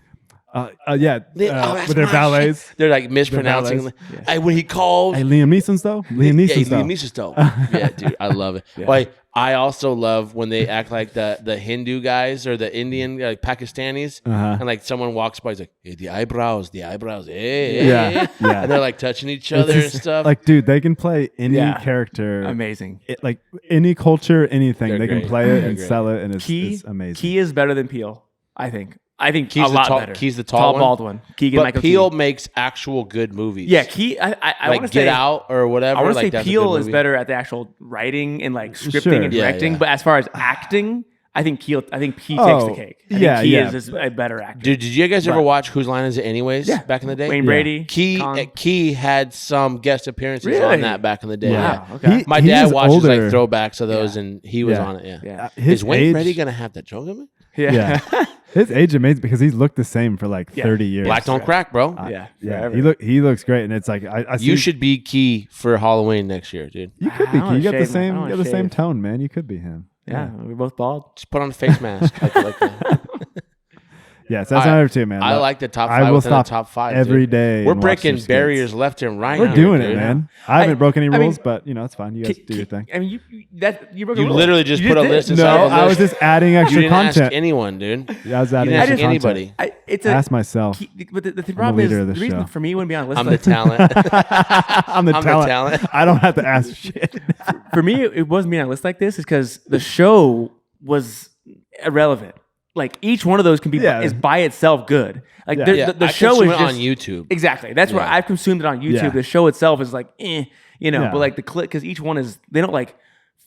Yeah, That's with their my valets. shit. They're like mispronouncing. valets. Hey, when he calls, Hey, Liam Neeson's though. Liam Neeson's yeah, though. Liam Neeson's dope. Yeah, dude, I love it. Yeah. Like, I also love when they act like the Hindu guys or the Indian like Pakistanis, Uh-huh. and like someone walks by, he's like, hey, the eyebrows, hey, Yeah, hey. yeah. And they're like touching each It's other just, and stuff. Like, dude, they can play any Yeah. character, Amazing. like any culture, anything. They're they can great. play it They're and great. sell it, and it's Key amazing. Key is better than Peel, I think. I think Key's a the lot tall- better. Key's the tall one? Baldwin. Keegan but Michael Peele Key. makes actual good movies. Yeah, Key. I like want to Get say Out or whatever. I want to like, say that's a Peele good is movie. better at the actual writing and like scripting Sure. and Yeah, directing. yeah. But as far as acting, I think He takes the Oh, cake. I yeah, think Key yeah. is a better actor. Dude, did you guys ever But- watch Whose Line Is It Anyways? Yeah. Back in the day, Wayne Brady. Key had some guest appearances Really? on that back in the day. Yeah. Wow. Okay. My He's dad watches like older. throwbacks of those, Yeah. and he was Yeah. on it. Yeah. Yeah. His Is Wayne age, Brady gonna have that joke of it? Yeah. Yeah. His age amazing because he's looked the same for like Yeah. 30 years. Black don't crack, bro. Yeah. Yeah, Forever. he looks great, and it's like I see, You should be Key for Halloween next year, dude. You could I be. don't Key. You got wanna the shave, same. man. I You don't got the wanna same shave. tone, man. You could be him. Yeah. We're both bald. Just put on a face mask. like that. Yeah, so that's number 2, man. I like the top I five will within the stop top 5 every dude. day. We're and watch breaking their skits. barriers left and right. We're now, doing dude. it, man. I haven't broken any I mean, rules, but it's fine. You guys do your thing. I mean, you broke a You rule. literally just You put a did. list inside No, of a I was list. just adding You extra didn't ask content. anyone, dude. I was adding You didn't extra ask content. anybody. It's Ask myself. But the I'm the problem is leader of the this reason show. for me wouldn't be on a list. I'm the like, talent. I'm the I'm the talent. talent. I don't have to ask shit. for me, it wasn't being on a list like this is because the show was irrelevant. Like each one of those can be Yeah. is by itself good. Like Yeah. the, Yeah, the, the I show consume is it just on YouTube. Exactly. That's where Yeah. I've consumed it on YouTube. Yeah. The show itself is like, you know, Yeah. but like the clip because each one is they don't like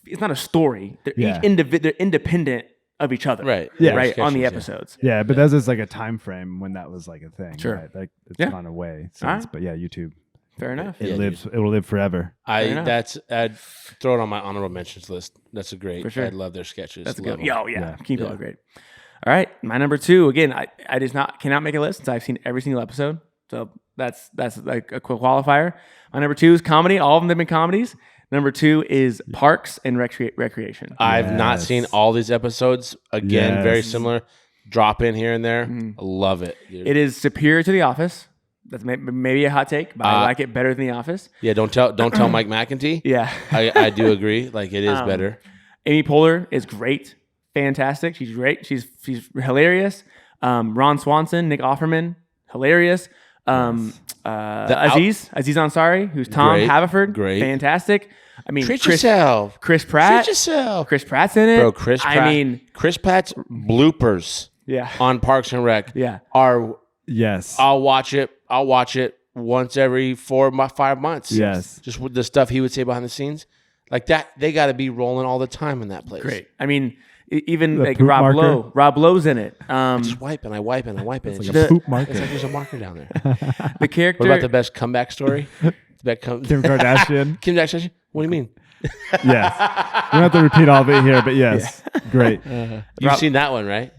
it's not a story. They're Yeah. they're independent of each other. Right. Yeah. Right. On the Sketches, episodes. Yeah, but there's just like a time frame when that was like a thing. Sure. Right? Like it's Yeah. gone away since. All right. But yeah, YouTube. Fair enough. It Yeah, lives. It will live forever. enough. I'd throw it on my honorable mentions list. That's a great. For sure. I love their sketches. That's Love good. them. Oh, yeah. Yeah. Keep going. Great. All right. My number 2. Again, I just cannot make a list since I've seen every single episode. So that's like a qualifier. My number 2 is comedy. All of them have been comedies. Number 2 is Parks and Recreation. I've not Yes. seen all these episodes. Again, very Yes. similar. Drop in here and there. I love it. Dude. It is superior to The Office. That's maybe a hot take, but I like it better than The Office. Yeah, don't tell Mike McEntee. Yeah. I do agree. Like it is better. Amy Poehler is great. Fantastic. She's great. She's hilarious. Ron Swanson, Nick Offerman, hilarious. Aziz Ansari, who's Tom Great. Haverford, Great. fantastic. I mean, Treat Chris yourself. Pratt. Treat yourself. Chris Pratt's in it. Bro, Chris Pratt. I mean, Chris Pratt's bloopers yeah. on Parks and Rec Yeah. are. Yes. I'll watch it once every 5 months. Yes. Just with the stuff he would say behind the scenes, like that. They got to be rolling all the time in that place. Great. I mean, even The like poop Rob marker. Lowe. Rob Lowe's in it. Just wipe and I wipe and I wipe it. It's It's like a just- poop marker. it's like there's a marker down there. The character. What about the best comeback story? Kim Kardashian. Kim Kardashian. What do you mean? Yes. You don't have to repeat all of it here, but yes. Great. You've seen that one, right?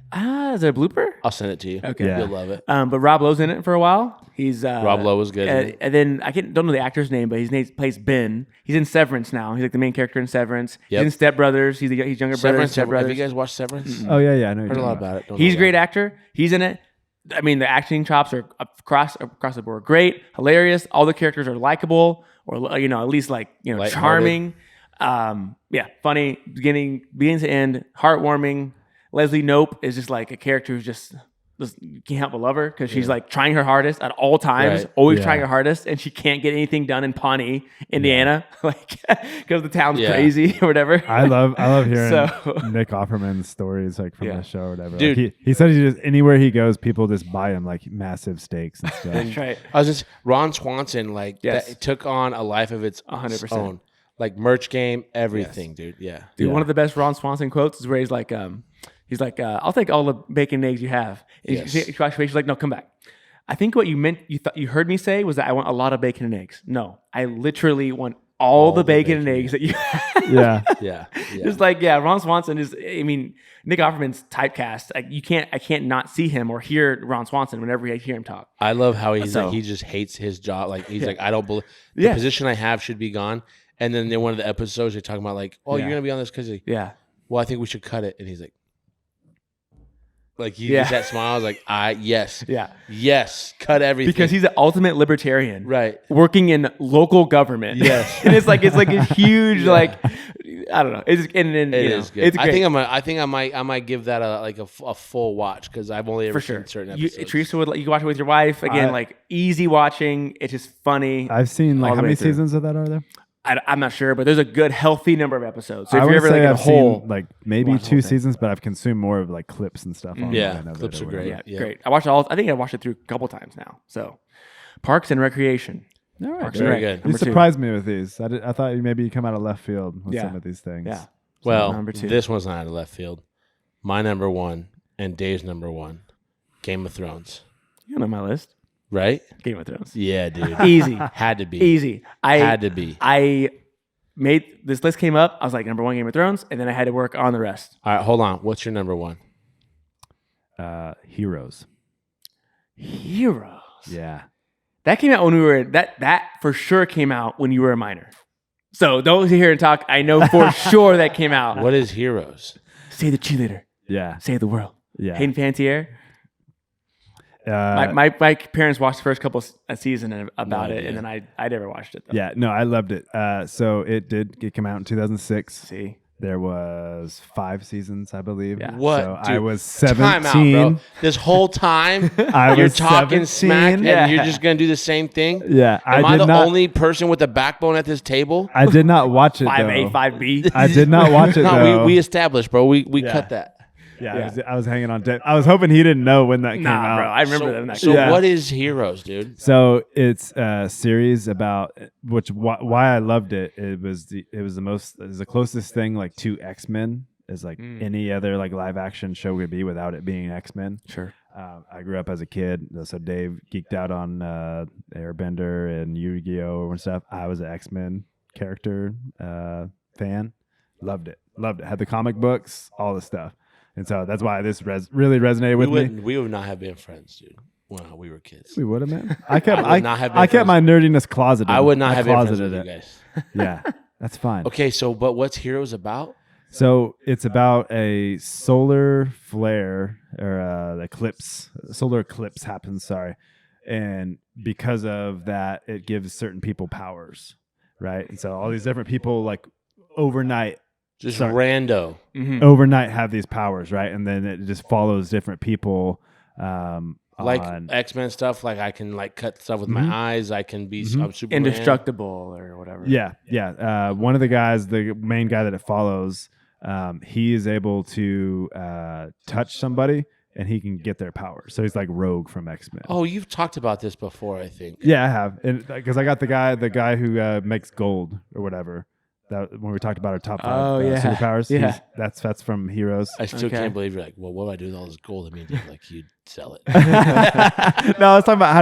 is it a blooper? I'll send it to you. Okay. Yeah. You'll love it. But Rob Lowe's in it for a while. He's Rob Lowe was good. isn't he? and then I don't know the actor's name, but his name plays Ben. He's in Severance now. He's like the main character in Severance. Yep. He's in Step Brothers. He's younger brother in Severance. Step Have Brothers. you guys watched Severance? Oh yeah, I know. Heard a lot about it. Don't He's a know great about actor. He's in it. I mean, the acting chops are across the board great, hilarious. All the characters are likable, or at least Lighthearted. charming. Funny, beginning to end, heartwarming. Leslie Knope is just like a character who's just you can't help but love her because she's like trying her hardest at all times, Right. always Yeah. trying her hardest, and she can't get anything done in Pawnee, Indiana, because the town's Yeah. crazy or whatever. I love hearing So- Nick Offerman's stories from Yeah. the show or whatever. Dude. Like, he said he just anywhere he goes, people just buy him like massive steaks and stuff. That's right. I was just Ron Swanson, Yes. that took on a life of its 100%. own, like merch game, everything, dude. Yeah, Dude, Yeah. one of the best Ron Swanson quotes is where he's like, I'll take all the bacon and eggs you have. And Yes. she's like, no, come back. I think what you meant, you heard me say was that I want a lot of bacon and eggs. No, I literally want all the bacon and eggs that you have. Yeah. yeah. Just Ron Swanson is, I mean, Nick Offerman's typecast. I can't not see him or hear Ron Swanson whenever I hear him talk. I love how he's So- like, he just hates his job. Like he's like, I don't believe the Yeah. position I have should be gone. And then in one of the episodes, they're talking about like, oh, Yeah. you're gonna be on this because Yeah. well, I think we should cut it. And he's like he Yeah. gets that smile. I was like, yes, Yeah. yes, cut everything Because he's the ultimate libertarian. right. Working in local government. Yes. And it's like a huge, I don't know. It's It is good. It's great. I think I might give that a full watch because I've only ever For sure. seen certain You, episodes. Teresa would you can watch it with your wife again, easy watching. It's just funny. I've seen All how the way many through. seasons of that are there? I'm not sure, but there's a good, healthy number of episodes. So if I you're would ever say in a I've hole, seen maybe watch the 2 whole thing. seasons, but I've consumed more of clips and stuff. Online Yeah, of it clips or are whatever. great. yeah, Yeah. great. I think I watched it through a couple times now. So, Parks and Recreation. All right, Parks very and good. Rec, You number two. surprised me with these. I thought maybe you come out of left field with Yeah. some of these things. Yeah. Well, number 2. this one's not out of left field. My number 1 and Dave's number 1, Game of Thrones. You know my list. Right? Game of Thrones. Yeah, dude. Easy. Had to be. Easy. Had to be. I made this list came up. I was like number 1 Game of Thrones, and then I had to work on the rest. All right, hold on. What's your number 1? Heroes. Heroes. Yeah. That came out when we were that for sure came out when you were a minor. So don't sit here and talk. I know for sure that came out. What is Heroes? Save the cheerleader. Yeah. Save the world. Yeah. Hayden Panettiere. My parents watched the first couple seasons about No it, idea. and then I never watched it. Though. Yeah. No, I loved it. So it came out in 2006. See, There was 5 seasons, I believe. Yeah. What? So Dude, I was 17. Time out, bro. This whole time I you're was talking 17. smack and Yeah. you're just going to do the same thing? Yeah. Am I did the not, only person with a backbone at this table? I did not watch it 5A, though. 5B. I did not watch it No, though. we established, bro. We Yeah. cut that. Yeah, I was hanging on. I was hoping he didn't know when that came Nah, out. bro. I remember So, that. In that so Yeah. what is Heroes, dude? So it's a series about why I loved it. It was the closest thing to X-Men as like any other like live action show would be without it being X-Men. Sure. I grew up as a kid, so Dave geeked out on Airbender and Yu-Gi-Oh and stuff. I was an X-Men character fan. Loved it. Had the comic books, all the stuff. And so that's why this really resonated with me. We would not have been friends, dude, when we were kids. We would have, man. I kept my nerdiness closeted. I would not have been friends with you guys. Yeah, that's fine. Okay, so but what's Heroes about? So it's about a solar flare or solar eclipse happens. Sorry, and because of that, it gives certain people powers, right? And so all these different people, like overnight, rando, overnight have these powers, right? And then it just follows different people. Like X-Men stuff, like I can like cut stuff with my eyes. I can be I'm Superman. Indestructible or whatever. Yeah. One of the guys, the main guy that it follows, he is able to touch somebody and he can get their power. So he's like Rogue from X-Men. Oh, you've talked about this before, I think. Yeah, I have, because I got the guy who makes gold or whatever. That when we talked about our top 5 superpowers, that's from Heroes. I still can't believe you're like, well, what do I do with all this gold? I mean, like you'd sell it. No, I was talking about how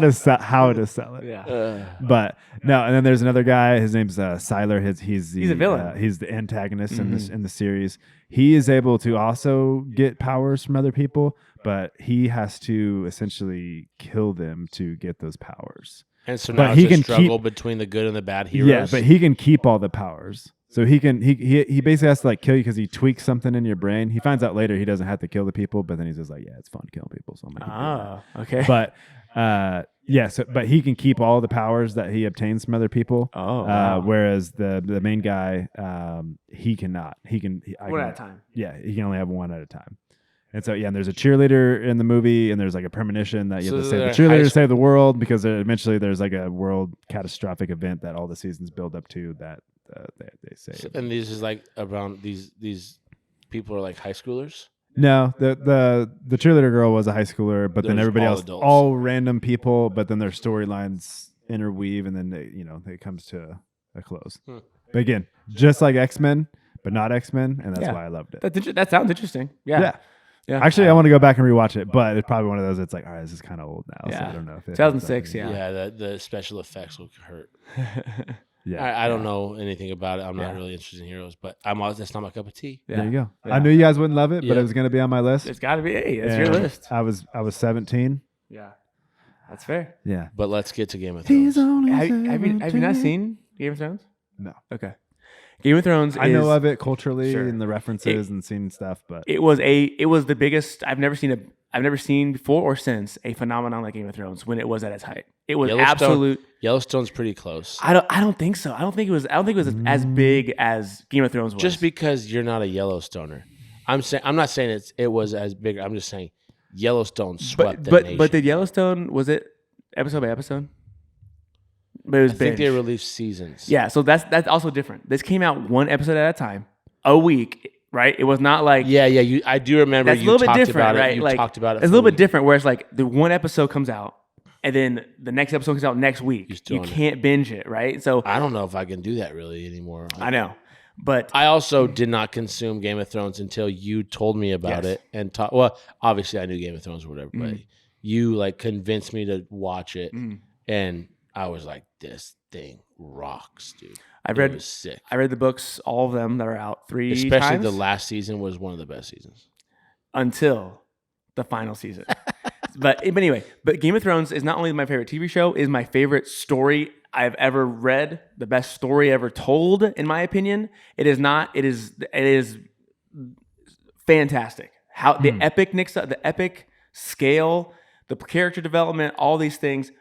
to sell it. Yeah. But no, and then there's another guy. His name's Sylar. He's a villain. He's the antagonist in the series. He is able to also get powers from other people, but he has to essentially kill them to get those powers. And so now it's a struggle between the good and the bad heroes. Yeah, but he can keep all the powers. So he basically has to like kill you because he tweaks something in your brain. He finds out later he doesn't have to kill the people, but then he's just like, yeah, it's fun killing people. So I'm like, okay. But but he can keep all the powers that he obtains from other people. Oh, wow. Whereas the main guy, he cannot. One at a time. Yeah, he can only have one at a time. And so, and there's a cheerleader in the movie, and there's like a premonition that you have to save the cheerleader to save the world, because eventually there's like a world catastrophic event that all the seasons build up to that they save. So, and this is like around these people are like high schoolers? No, the cheerleader girl was a high schooler, but then everybody else, adults. All random people, but then their storylines interweave, and then it comes to a close. But again, just like X-Men, but not X-Men, and that's why I loved it. That sounds interesting. Yeah. Actually, I want to go back and rewatch it, but it's probably one of those that's like, all right, this is kind of old now, so I don't know if 2006. Yeah, the special effects will hurt. Yeah, I don't know anything about it. I'm not really interested in Heroes, but that's not my cup of tea. There you go. I knew you guys wouldn't love it, but it was going to be on my list. It's got to be. Hey, that's your list. I was 17. Yeah, that's fair. Yeah, but let's get to Game of Thrones. Have you not seen Game of Thrones? No. Okay. Game of Thrones. I know of it culturally and the references and seen stuff, but it was the biggest. I've never seen before or since a phenomenon like Game of Thrones when it was at its height. It was absolute. Yellowstone's pretty close. I don't think so. I don't think it was as big as Game of Thrones was. Just because you're not a Yellowstoner, I'm not saying it was as big. I'm just saying Yellowstone swept the nation. But did Yellowstone, was it episode by episode? But it was Binge. I think they released seasons. Yeah, so that's also different. This came out one episode at a time, a week, right? It was not like I do remember that's a little bit different, right? You talked about it. It's a little bit different, where it's like the one episode comes out, and then the next episode comes out next week. You can't binge it, right? So I don't know if I can do that really anymore. I know, but I also did not consume Game of Thrones until you told me about it and well, obviously I knew Game of Thrones or whatever, but you like convinced me to watch it, and I was like, this thing rocks, dude. It was sick. I read the books, all of them that are out 3 times. Especially the last season was one of the best seasons. Until the final season. But anyway, Game of Thrones is not only my favorite TV show, is my favorite story I've ever read, the best story ever told, in my opinion. It is fantastic. How the epic scale, the character development, all these things,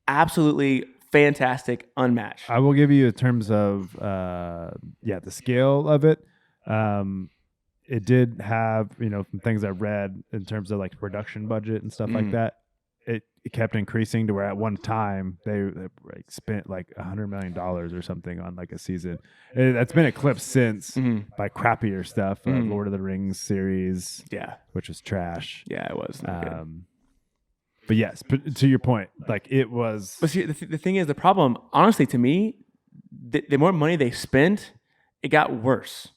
absolutely fantastic, unmatched. I will give you in terms of the scale of it. It did have, some things I read in terms of like production budget and stuff like that. It kept increasing to where at one time they spent like $100 million or something on like a season. That's been eclipsed since by crappier stuff. Lord of the Rings series, which was trash. Yeah, it was. But yes, to your point, like it was. But see, the thing is, the problem, honestly, to me, the more money they spent, it got worse.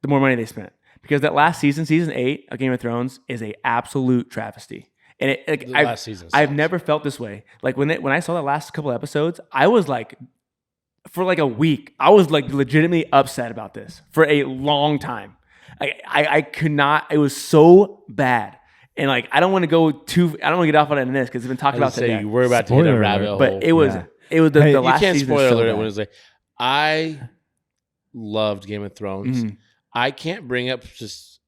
The more money they spent, because that last season, season 8 of Game of Thrones, is a absolute travesty. And last season I've never felt this way. Like when I saw the last couple episodes, I was like, for like a week, I was like legitimately upset about this for a long time. I could not. It was so bad, and like I don't want to get off on it in this because we've been talking about today. We're about to hit a rabbit hole, but it was the last season. You can't spoil alert when it's like I loved Game of Thrones. Mm-hmm. I can't bring up just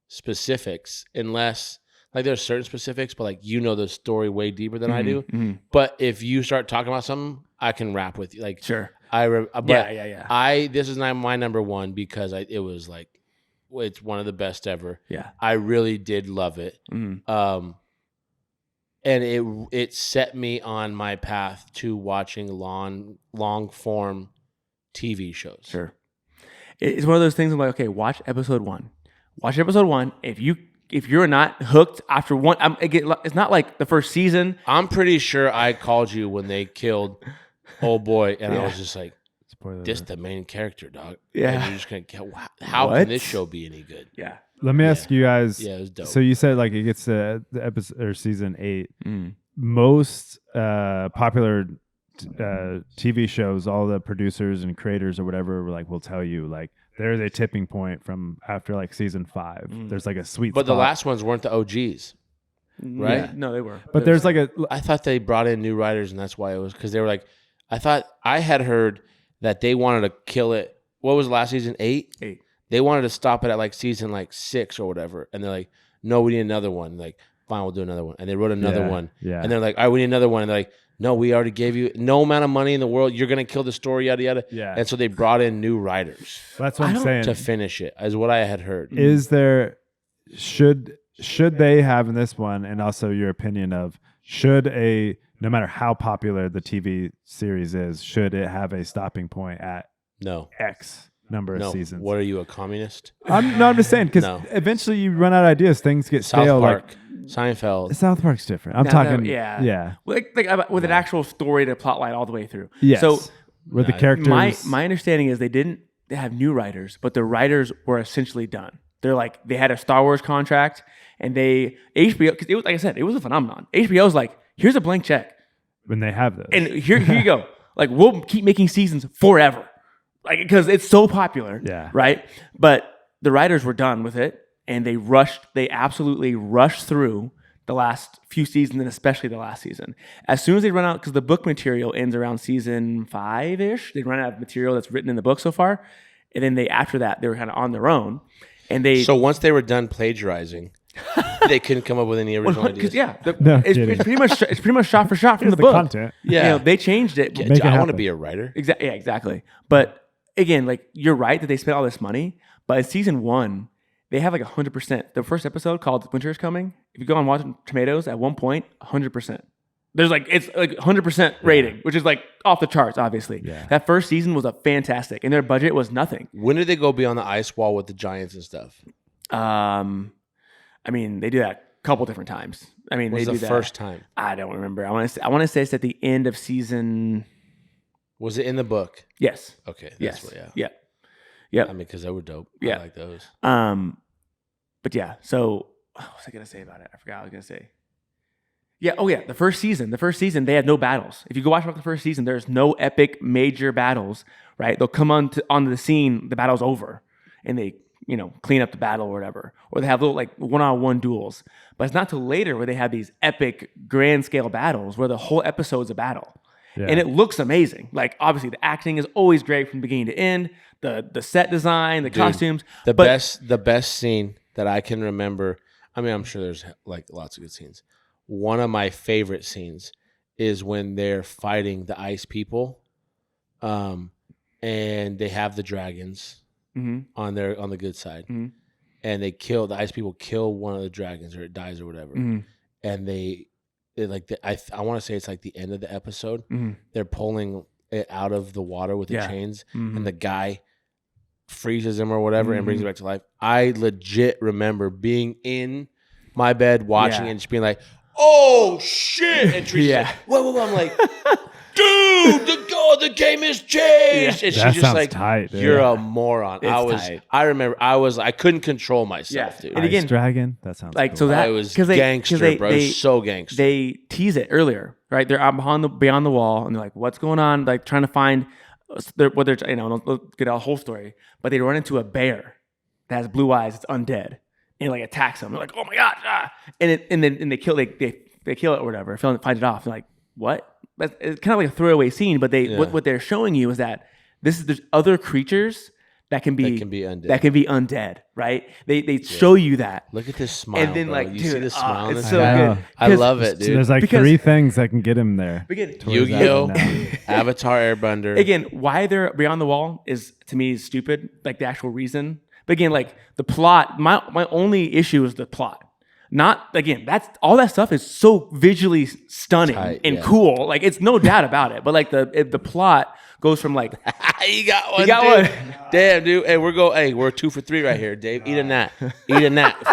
specifics unless like there's certain specifics, but like the story way deeper than I do. Mm-hmm. But if you start talking about something, I can rap with you. Like sure, this is not my number one because it was like it's one of the best ever. Yeah, I really did love it. Mm-hmm. And it set me on my path to watching long form TV shows. Sure. It's one of those things I'm like, okay, watch episode 1. Watch episode 1. If you're not hooked after one, it's not like the first season. I'm pretty sure I called you when they killed old boy, and I was just like, this the main character, dog. Yeah. And you're just going to how can this show be any good? Yeah. Let me ask you guys. Yeah, it was dope. So you said like it gets to the episode or season 8. Most popular TV shows, all the producers and creators or whatever will tell you like there's a tipping point from after like season 5. There's like a sweet spot. But the last ones weren't the OGs, right? Yeah. No, they were. But there's like I thought they brought in new writers, and that's why it was because they were like, I thought I had heard that they wanted to kill it. What was last season? 8? 8. They wanted to stop it at like season like 6 or whatever, and they're like, no, we need another one. Like, fine, we'll do another one, and they wrote another one. Yeah. And they're like, all right, we need another one, and they're like, no, we already gave you no amount of money in the world. You're going to kill the story, yada, yada. Yeah. And so they brought in new writers. That's what I'm saying. To finish it, is what I had heard. Is there, should they have in this one, and also your opinion of, no matter how popular the TV series is, should it have a stopping point at X number of seasons? What are you, a communist? I'm just saying, because eventually you run out of ideas. Things get stale. South Park. Seinfeld. South Park's different. I'm talking. Yeah. Like with an actual story to plot line all the way through. Yes. So with the characters. My understanding is they have new writers, but the writers were essentially done. They're like they had a Star Wars contract, and HBO because it was like I said, it was a phenomenon. HBO's like, here's a blank check. When they have this, and here you go. Like we'll keep making seasons forever, like because it's so popular. Yeah. Right. But the writers were done with it. And they absolutely rushed through the last few seasons, and especially the last season. As soon as they run out, because the book material ends around season 5-ish, they run out of material that's written in the book so far. And then after that, they were kind of on their own. And so once they were done plagiarizing, they couldn't come up with any original ideas. Yeah, it's pretty much shot for shot from the book. Content. Yeah, they changed it. I want to be a writer. Exactly. Yeah, exactly. But again, like you're right that they spent all this money, but in season 1. They have like 100%. The first episode called Winter is Coming. If you go on Rotten Tomatoes, at one point, 100%. There's it's like 100% rating, which is like off the charts, obviously. Yeah. That first season was fantastic, and their budget was nothing. When did they go beyond the ice wall with the giants and stuff? I mean, they do that a couple different times. I mean, they do that. First time? I don't remember. I want to say it's at the end of season. Was it in the book? Yes. Okay. Yes. Yeah. Yep. I mean, because they were dope. Yeah. I like those. But yeah, so what was I going to say about it? I forgot what I was going to say. Yeah, oh yeah, the first season, they had no battles. If you go watch the first season, there's no epic major battles, right? They'll come onto the scene, the battle's over, and they, clean up the battle or whatever. Or they have little like one-on-one duels. But it's not till later where they have these epic grand scale battles where the whole episode's a battle. Yeah. And it looks amazing. Like obviously the acting is always great from beginning to end. The set design, the costumes. The best scene that I can remember. I mean, I'm sure there's like lots of good scenes. One of my favorite scenes is when they're fighting the ice people, and they have the dragons on the good side, and the ice people kill one of the dragons or it dies or whatever, and I want to say it's like the end of the episode. They're pulling it out of the water with the chains, and the guy freezes him or whatever and brings it back to life. I legit remember being in my bed watching it and just being like, oh shit! And Teresa's like, whoa. I'm like, dude, no, the game has changed. Yeah. And she's That just sounds like, tight, dude. you're a moron. Tight. I remember I couldn't control myself, dude. And again, Ice Dragon, that sounds like cool. so that it was 'cause gangster, bro. It was so gangster. They tease it earlier, right? They're out beyond the wall, and they're like, "What's going on?" Like trying to find what they're don't get a whole story, but they run into a bear that has blue eyes. It's undead, and like attacks them. They're like, "Oh my god!" And then they kill they kill it or whatever. Find it off. They're like, "What?" It's kind of like a throwaway scene, but what they're showing you is that there's other creatures that can be undead, right? They show you that. Look at this smile, and then bro. like, You dude, see the smile on it's this so guy? good. I love it, dude. So there's like 3 things that can get him there. Again, Yu-Gi-Oh, Avatar Airbender. Again, why they're beyond the wall is to me is stupid. Like the actual reason. But again, like the plot. My only issue is the plot. Not again. That's all that stuff is so visually stunning and cool. Like it's no doubt about it. But like the plot goes from like you got one. Damn, dude. Hey, we're 2 for 3 right here, Dave. Eat a gnat.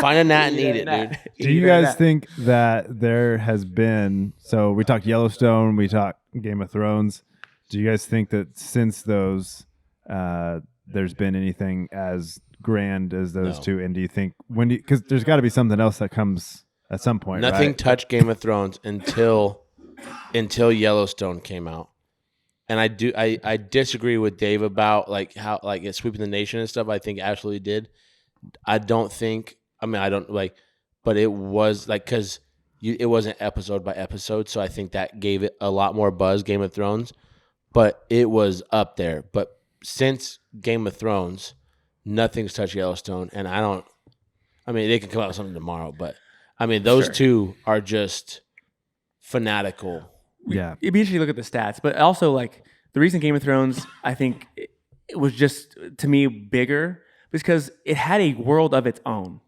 Find a gnat and eat it, dude. Do you guys think that there has been? So we talked Yellowstone. We talked Game of Thrones. Do you guys think that since those, there's been anything as grand as those two? And do you think because there's got to be something else that comes at some point? Nothing right? touched Game of Thrones until Yellowstone came out. And I disagree with Dave about like how like it's sweeping the nation and stuff. I think it absolutely did. I don't like, but it was like because it wasn't episode by episode, so I think that gave it a lot more buzz. Game of Thrones, but it was up there. But since Game of Thrones, nothing's touched Yellowstone, and they can come out with something tomorrow, but I mean those two are just fanatical. Yeah, it'd be interesting to look at the stats, but also like the reason Game of Thrones, I think it was just to me bigger because it had a world of its own.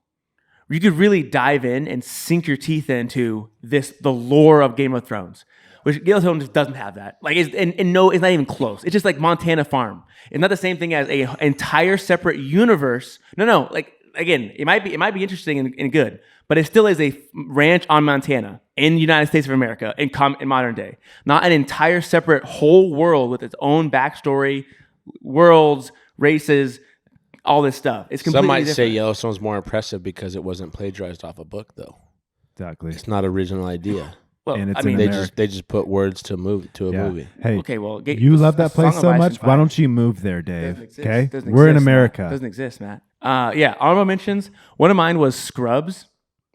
You could really dive in and sink your teeth into the lore of Game of Thrones, which Game of Thrones doesn't have that. Like, it's not even close. It's just like Montana Farm. It's not the same thing as a entire separate universe. No. Like again, it might be interesting and good, but it still is a ranch on Montana in the United States of America in modern day. Not an entire separate whole world with its own backstory, worlds, races, all this stuff. It's completely Some might different. say Yellowstone's more impressive because it wasn't plagiarized off a book, though. Exactly. It's not original idea. Well, and it's they just put words to a movie. Hey, okay, well, you love that place so much. Why don't you move there, Dave? Okay, we're in America. Matt. Doesn't exist, Matt. Honorable mentions. One of mine was Scrubs,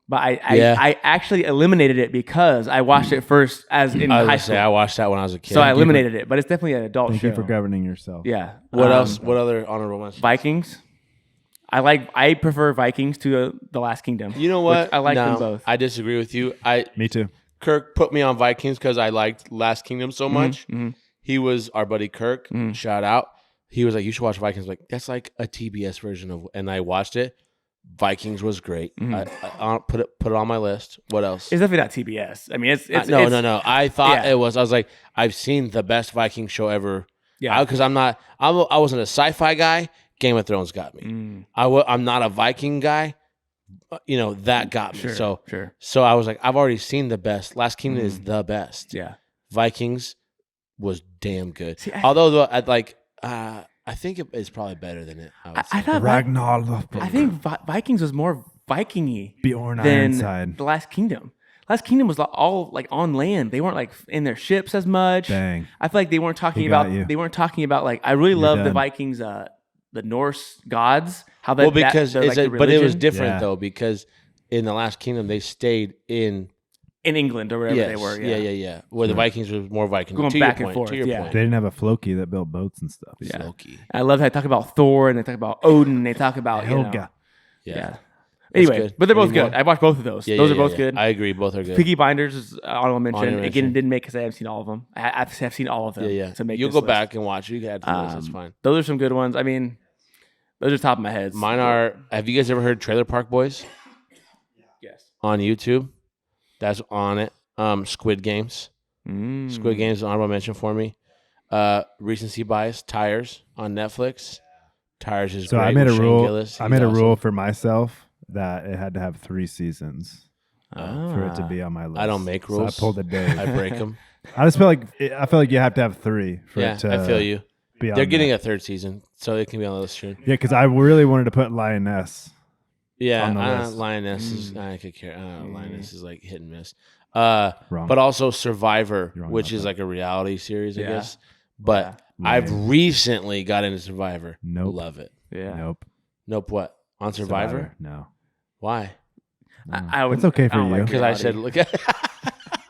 but I actually eliminated it because I watched it first as in high school. I watched that when I was a kid. So I eliminated it, but it's definitely an adult Thank show. you for governing yourself. Yeah. What else? What other honorable mentions? Vikings. I prefer Vikings to The Last Kingdom. You know what? I like them both. I disagree with you. Me too. Kirk put me on Vikings because I liked Last Kingdom so much. Mm-hmm. He was our buddy Kirk. Shout out. He was like, "You should watch Vikings." Like that's like a TBS version of. And I watched it. Vikings was great. I put it on my list. What else? It's definitely not TBS. I mean, it's no. I thought it was. I was like, I've seen the best Viking show ever. Yeah, because I wasn't a sci-fi guy. Game of Thrones got me. I'm not a Viking guy. That got me. Sure. So I was like, I've already seen the best. Last Kingdom is the best. Yeah. Vikings was damn good. See, although I think it's probably better than it. I thought Ragnar. I think Vikings was more Viking-y Bjorn than Ironside. The Last Kingdom. Last Kingdom was all like on land. They weren't like in their ships as much. Dang. I feel like they weren't talking about. They weren't talking about like. I really love the Vikings. The Norse gods. How that? Well, because but it was different though because in the Last Kingdom they stayed in England or wherever they were. Yeah. Where the Vikings was more Viking. Going to back your and point, forth. To your point. They didn't have a Floki that built boats and stuff. Yeah. Floki. I love how they talk about Thor and they talk about Odin. They talk about Helga. Yeah. Anyway, but they're both good. I watched both of those. Those are both good. I agree. Both are good. Peaky Blinders is honorable mention. Again, it didn't make because I haven't seen all of them. I have seen all of them. Yeah. To make You'll go back and watch it. You can add to the list. That's fine. Those are some good ones. I mean, those are top of my head. Mine are. Have you guys ever heard Trailer Park Boys? Yes. On YouTube, that's on it. Squid Games. Squid Games is an honorable mention for me. Recency bias. Tires on Netflix. Tires is great. I made a rule. Gillis. I made a rule for myself that it had to have 3 seasons for it to be on my list. I don't make rules. So I pulled a Dave. I break them. I just feel like you have to have 3 for it to I feel you. be on They're getting there. a 3rd season, so it can be on the list soon. Yeah, because I really wanted to put Lioness. Yeah, on the list. Lioness is I could care. Lioness is like hit and miss. Wrong. But also Survivor, You're wrong which about is that. like a reality series, I Yeah. guess. But I've recently got into Survivor. Nope. Love it. Yeah. Nope. What on Survivor? No. Why? I would. It's okay for you. Because I said, look at.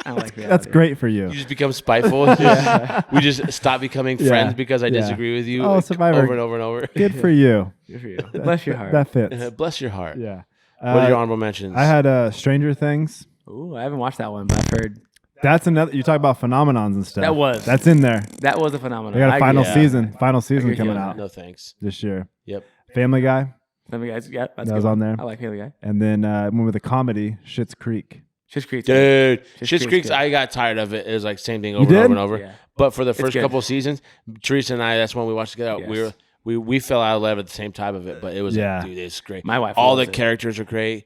I don't like reality. That's great for you. You just become spiteful. We just stop becoming friends because I disagree with you Survivor. over and over and over. Good for you. Good for you. Bless your heart. That fits. Bless your heart. Yeah. What are your honorable mentions? I had Stranger Things. Ooh, I haven't watched that one, but I've heard That's another. You talk about phenomenons and stuff. That's in there. that was a phenomenon. They got a final agree. season. Final season agree coming with out No thanks. this year. Yep. Family Guy. Family Guys, yeah, that's That was good. on there. I like Family Guy. And then one with a comedy, Schitt's Creek. Schitt's Creek. Dude, Schitt's Schitt's Creek's Creek's, good. I got tired of it. It was like same thing over and did? over and over. Yeah. But for the first good. couple seasons, Teresa and I, that's when we watched together. Yes. We fell out of love at the same time of it, but it was like, dude, it's great. My wife All the loves it. characters are great.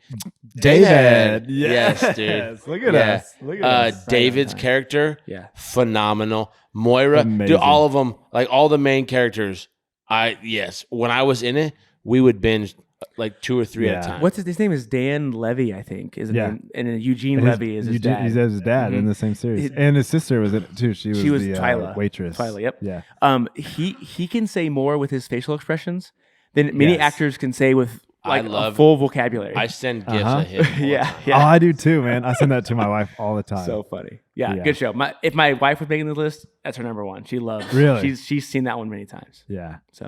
David. Yes, dude. Look at us. Look at us. David's character, Yeah. phenomenal. Moira, Amazing. dude, all of them, like all the main characters. When I was in it, we would binge like 2 or 3 at a Yeah. time. What's his name? Is Dan Levy, I think. Is it? Yeah. And then Eugene And Levy is his dad. He's his dad in the same series. And his sister was in it too. She was the Twyla. waitress. Twyla, yep. Yeah. He can say more with his facial expressions than many Yes. actors can say with like a love- full vocabulary. I send gifts of him. all the yeah, time. Oh, yeah. I do too, man. I send that to my wife all the time. So funny. Yeah, Yeah. good show. If my wife was making the list, that's her number one. She loves. Really? She's seen that one many times. yeah. So,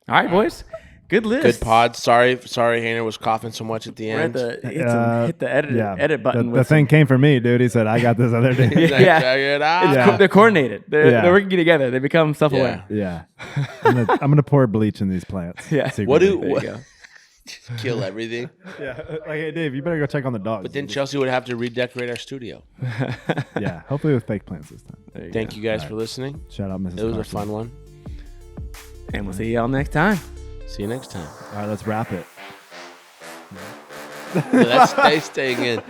all right, boys. Good list. Good pod. Sorry, Hannah was coughing so much at the We're at end. hit the edit button. The thing came from me, dude. He said, I got this other day. He's like, Yeah. check it out. Yeah. They're coordinated. Yeah. They're working together. They become self-aware. Yeah. I'm gonna pour bleach in these plants. Yeah. What secretly. There you go. Just kill everything. Yeah. Like, hey, Dave, you better go check on the dogs. But then Chelsea would have to redecorate our studio. yeah. Hopefully with fake plants this time. There you Thank go. you guys for listening. Shout out, Mrs. It was a Carson. fun one. And we'll see y'all next time. See you next time. All right, let's wrap it. Let's stay staying in.